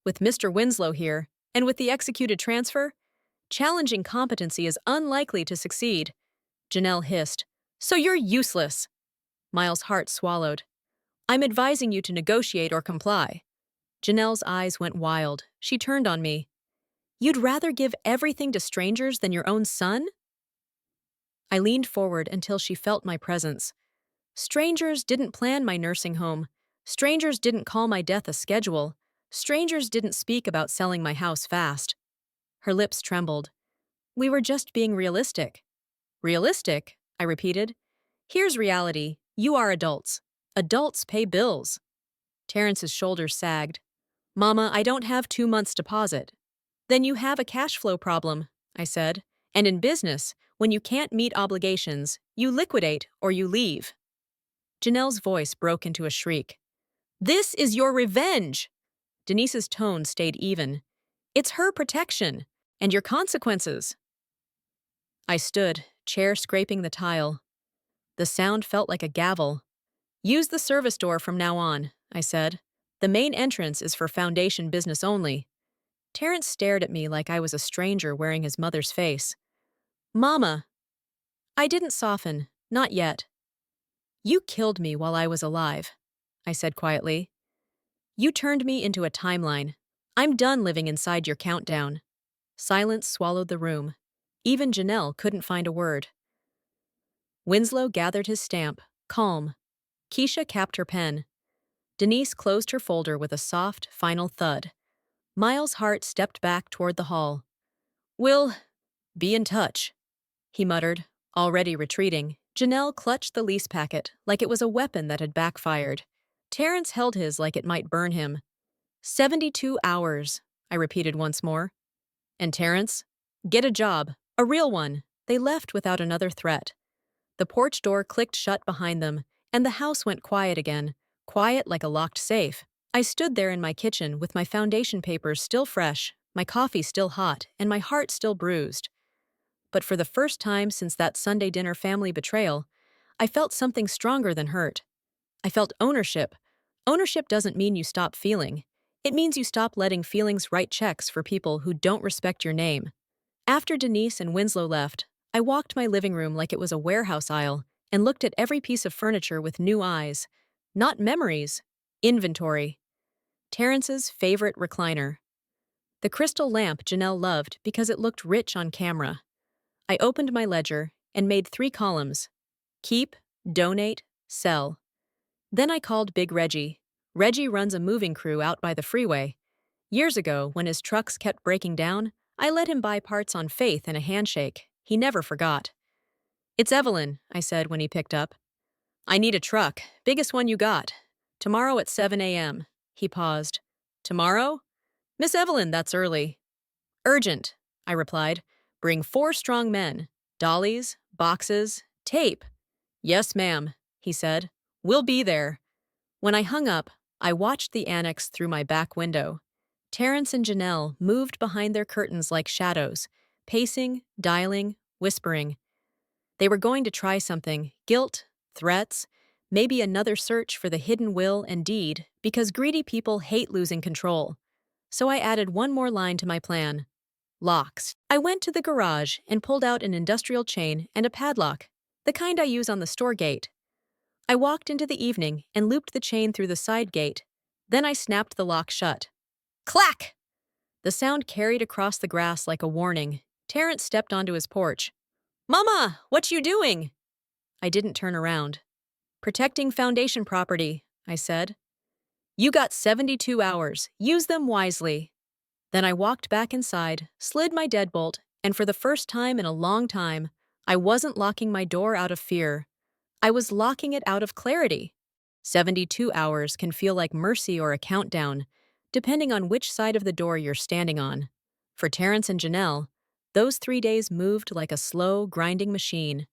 with Mr. Winslow here, and with the executed transfer, challenging competency is unlikely to succeed, Janelle hissed. So you're useless. Miles' heart swallowed. I'm advising you to negotiate or comply. Janelle's eyes went wild. She turned on me. You'd rather give everything to strangers than your own son? I leaned forward until she felt my presence. Strangers didn't plan my nursing home. Strangers didn't call my death a schedule. Strangers didn't speak about selling my house fast. Her lips trembled. We were just being realistic. Realistic? I repeated. Here's reality. You are adults. Adults pay bills. Terrence's shoulders sagged. Mama, I don't have 2 months' deposit. Then you have a cash flow problem, I said. And in business, when you can't meet obligations, you liquidate or you leave. Janelle's voice broke into a shriek. This is your revenge! Denise's tone stayed even. It's her protection, and your consequences. I stood, chair scraping the tile. The sound felt like a gavel. Use the service door from now on, I said. The main entrance is for foundation business only. Terrence stared at me like I was a stranger wearing his mother's face. Mama! I didn't soften, not yet. You killed me while I was alive, I said quietly. You turned me into a timeline. I'm done living inside your countdown. Silence swallowed the room. Even Janelle couldn't find a word. Winslow gathered his stamp, calm. Keisha capped her pen. Denise closed her folder with a soft, final thud. Miles' heart stepped back toward the hall. We'll be in touch, he muttered, already retreating. Janelle clutched the lease packet like it was a weapon that had backfired. Terrence held his like it might burn him. 72 hours, I repeated once more. And Terrence? Get a job, a real one. They left without another threat. The porch door clicked shut behind them, and the house went quiet again, quiet like a locked safe. I stood there in my kitchen with my foundation papers still fresh, my coffee still hot, and my heart still bruised. But for the first time since that Sunday dinner family betrayal, I felt something stronger than hurt. I felt ownership. Ownership doesn't mean you stop feeling. It means you stop letting feelings write checks for people who don't respect your name. After Denise and Winslow left, I walked my living room like it was a warehouse aisle and looked at every piece of furniture with new eyes. Not memories, inventory. Terrence's favorite recliner. The crystal lamp Janelle loved because it looked rich on camera. I opened my ledger and made 3 columns. Keep, donate, sell. Then I called Big Reggie. Reggie runs a moving crew out by the freeway. Years ago, when his trucks kept breaking down, I let him buy parts on faith and a handshake. He never forgot. It's Evelyn, I said when he picked up. I need a truck, biggest one you got. Tomorrow at 7 a.m. He paused. Tomorrow? Miss Evelyn, that's early. Urgent, I replied. Bring 4 strong men. Dollies, boxes, tape. Yes, ma'am, he said. We'll be there. When I hung up, I watched the annex through my back window. Terrence and Janelle moved behind their curtains like shadows, pacing, dialing, whispering. They were going to try something, guilt, threats, maybe another search for the hidden will and deed, because greedy people hate losing control. So I added one more line to my plan. Locks. I went to the garage and pulled out an industrial chain and a padlock, the kind I use on the store gate. I walked into the evening and looped the chain through the side gate. Then I snapped the lock shut. Clack! The sound carried across the grass like a warning. Terrence stepped onto his porch. Mama, what you doing? I didn't turn around. Protecting foundation property, I said. You got 72 hours. Use them wisely. Then I walked back inside, slid my deadbolt, and for the first time in a long time, I wasn't locking my door out of fear. I was locking it out of clarity. 72 hours can feel like mercy or a countdown, depending on which side of the door you're standing on. For Terrence and Janelle, those 3 days moved like a slow, grinding machine.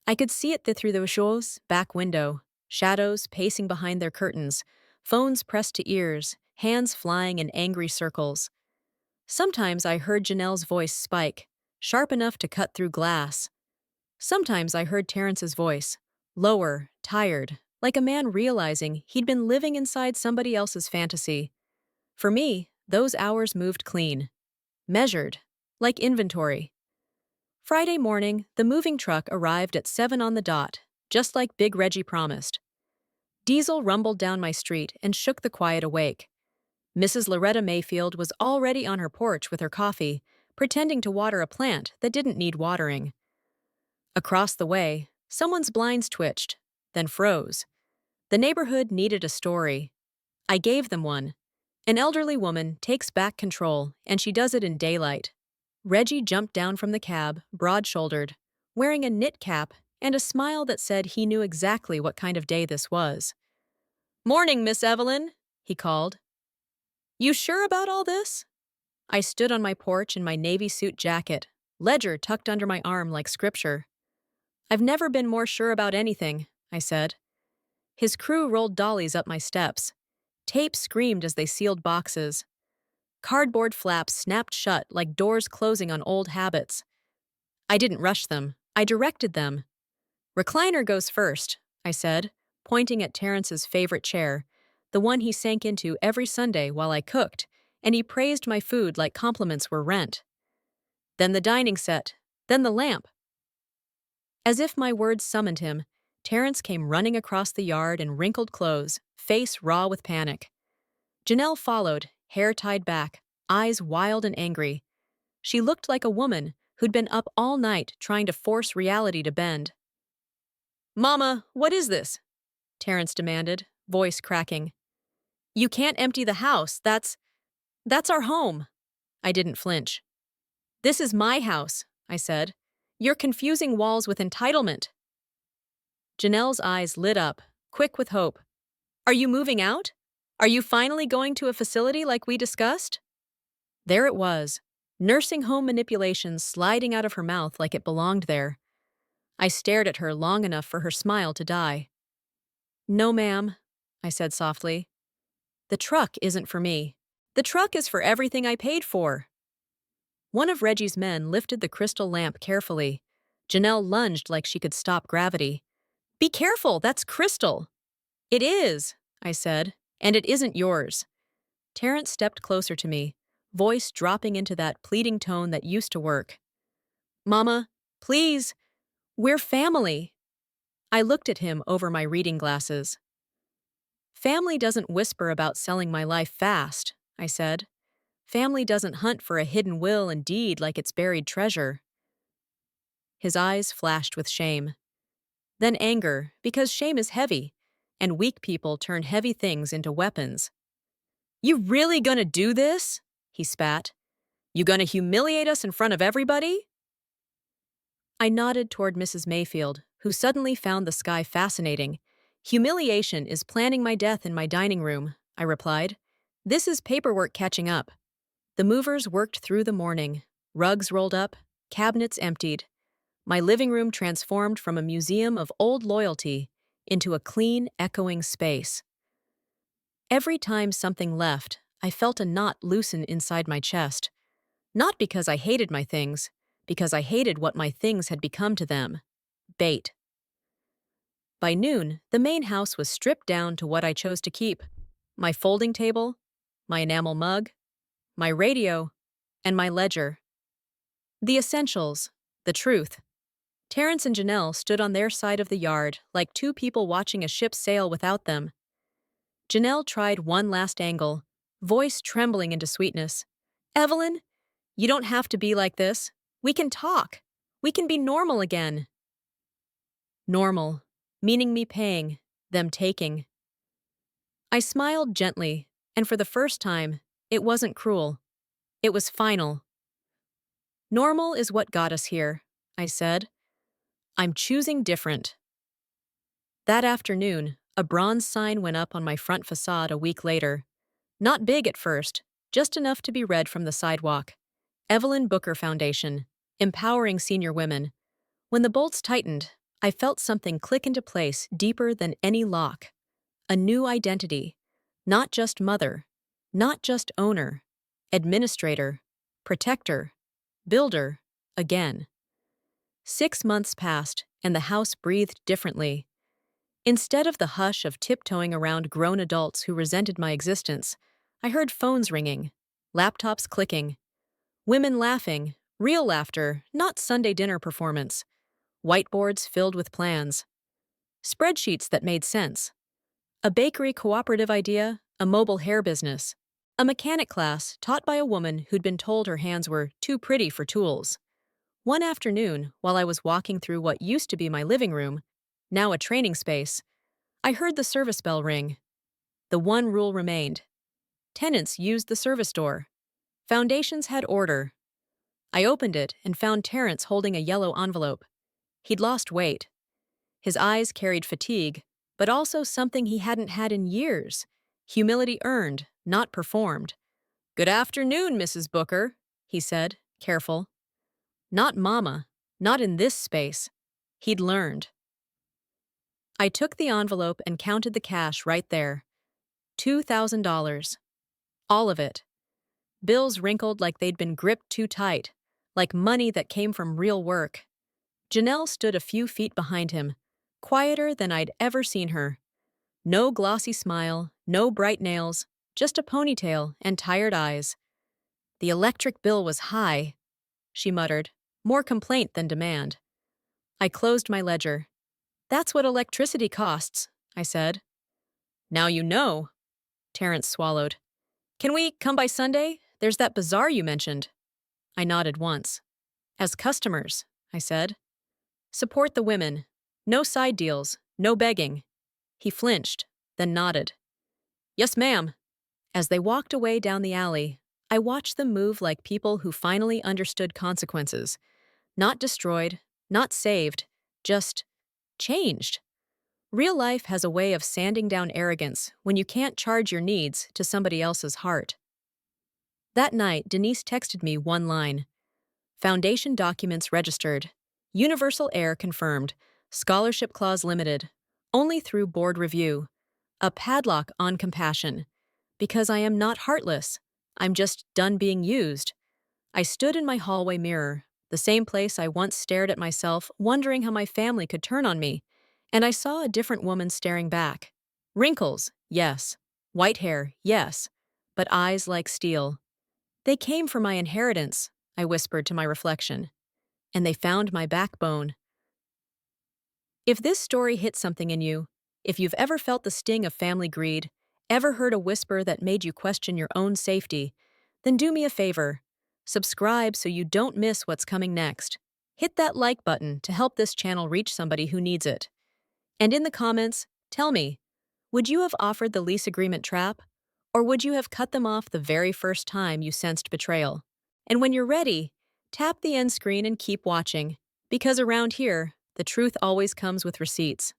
I could see it through the show's back window, shadows pacing behind their curtains, phones pressed to ears, hands flying in angry circles. Sometimes I heard Janelle's voice spike, sharp enough to cut through glass. Sometimes I heard Terrence's voice, lower, tired, like a man realizing he'd been living inside somebody else's fantasy. For me, those hours moved clean, measured, like inventory. Friday morning, the moving truck arrived at 7 on the dot, just like Big Reggie promised. Diesel rumbled down my street and shook the quiet awake. Mrs. Loretta Mayfield was already on her porch with her coffee, pretending to water a plant that didn't need watering. Across the way, someone's blinds twitched, then froze. The neighborhood needed a story. I gave them one. An elderly woman takes back control, and she does it in daylight. Reggie jumped down from the cab, broad-shouldered, wearing a knit cap and a smile that said he knew exactly what kind of day this was. "Morning, Miss Evelyn," he called. "You sure about all this?" I stood on my porch in my navy suit jacket, ledger tucked under my arm like scripture. "I've never been more sure about anything," I said. His crew rolled dollies up my steps. Tape screamed as they sealed boxes. Cardboard flaps snapped shut like doors closing on old habits. I didn't rush them. I directed them. "Recliner goes first," I said, pointing at Terrence's favorite chair, the one he sank into every Sunday while I cooked, and he praised my food like compliments were rent. "Then the dining set, then the lamp." As if my words summoned him, Terrence came running across the yard in wrinkled clothes, face raw with panic. Janelle followed, hair tied back, eyes wild and angry. She looked like a woman who'd been up all night trying to force reality to bend. "Mama, what is this?" Terrence demanded, voice cracking. "You can't empty the house. That's our home." I didn't flinch. "This is my house," I said. "You're confusing walls with entitlement." Janelle's eyes lit up, quick with hope. "Are you moving out? Are you finally going to a facility like we discussed?" There it was, nursing home manipulation sliding out of her mouth like it belonged there. I stared at her long enough for her smile to die. "No, ma'am," I said softly. "The truck isn't for me. The truck is for everything I paid for." One of Reggie's men lifted the crystal lamp carefully. Janelle lunged like she could stop gravity. "Be careful, that's crystal." "It is," I said, "and it isn't yours." Terrence stepped closer to me, voice dropping into that pleading tone that used to work. "Mama, please, we're family." I looked at him over my reading glasses. "Family doesn't whisper about selling my life fast," I said. "Family doesn't hunt for a hidden will and deed like it's buried treasure." His eyes flashed with shame. Then anger, because shame is heavy, and weak people turn heavy things into weapons. "You really gonna do this?" he spat. "You gonna humiliate us in front of everybody?" I nodded toward Mrs. Mayfield, who suddenly found the sky fascinating. "Humiliation is planning my death in my dining room," I replied. "This is paperwork catching up." The movers worked through the morning. Rugs rolled up, cabinets emptied. My living room transformed from a museum of old loyalty into a clean, echoing space. Every time something left, I felt a knot loosen inside my chest. Not because I hated my things, because I hated what my things had become to them. Bait. By noon, the main house was stripped down to what I chose to keep: my folding table, my enamel mug, my radio, and my ledger. The essentials, the truth. Terrence and Janelle stood on their side of the yard like two people watching a ship sail without them. Janelle tried one last angle, voice trembling into sweetness. "Evelyn, you don't have to be like this. We can talk. We can be normal again." Normal, meaning me paying, them taking. I smiled gently, and for the first time, it wasn't cruel. It was final. "Normal is what got us here," I said. "I'm choosing different." That afternoon, a bronze sign went up on my front facade a week later. Not big at first, just enough to be read from the sidewalk. Evelyn Booker Foundation, empowering senior women. When the bolts tightened, I felt something click into place deeper than any lock. A new identity. Not just mother, not just owner, administrator, protector, builder, again. 6 months passed, and the house breathed differently. Instead of the hush of tiptoeing around grown adults who resented my existence, I heard phones ringing, laptops clicking, women laughing, real laughter, not Sunday dinner performance, whiteboards filled with plans, spreadsheets that made sense, a bakery cooperative idea, a mobile hair business, a mechanic class taught by a woman who'd been told her hands were too pretty for tools. One afternoon, while I was walking through what used to be my living room, now a training space, I heard the service bell ring. The one rule remained. Tenants used the service door. Foundations had order. I opened it and found Terrence holding a yellow envelope. He'd lost weight. His eyes carried fatigue, but also something he hadn't had in years. Humility earned, not performed. "Good afternoon, Mrs. Booker," he said, careful. Not Mama, not in this space. He'd learned. I took the envelope and counted the cash right there. $2,000. All of it. Bills wrinkled like they'd been gripped too tight, like money that came from real work. Janelle stood a few feet behind him, quieter than I'd ever seen her. No glossy smile, no bright nails, just a ponytail and tired eyes. "The electric bill was high," she muttered, more complaint than demand. I closed my ledger. "That's what electricity costs," I said. "Now you know," Terrence swallowed. "Can we come by Sunday? There's that bazaar you mentioned." I nodded once. "As customers," I said. "Support the women. No side deals, no begging." He flinched, then nodded. "Yes, ma'am." As they walked away down the alley, I watched them move like people who finally understood consequences. Not destroyed, not saved, just changed. Real life has a way of sanding down arrogance when you can't charge your needs to somebody else's heart. That night, Denise texted me one line. "Foundation documents registered. Universal Air confirmed. Scholarship clause limited. Only through board review. A padlock on compassion. Because I am not heartless. I'm just done being used." I stood in my hallway mirror, the same place I once stared at myself, wondering how my family could turn on me, and I saw a different woman staring back. Wrinkles, yes. White hair, yes. But eyes like steel. "They came for my inheritance," I whispered to my reflection. "And they found my backbone." If this story hit something in you, if you've ever felt the sting of family greed, ever heard a whisper that made you question your own safety, then do me a favor. Subscribe so you don't miss what's coming next. Hit that like button to help this channel reach somebody who needs it. And in the comments, tell me, would you have offered the lease agreement trap? Or would you have cut them off the very first time you sensed betrayal? And when you're ready, tap the end screen and keep watching. Because around here, the truth always comes with receipts.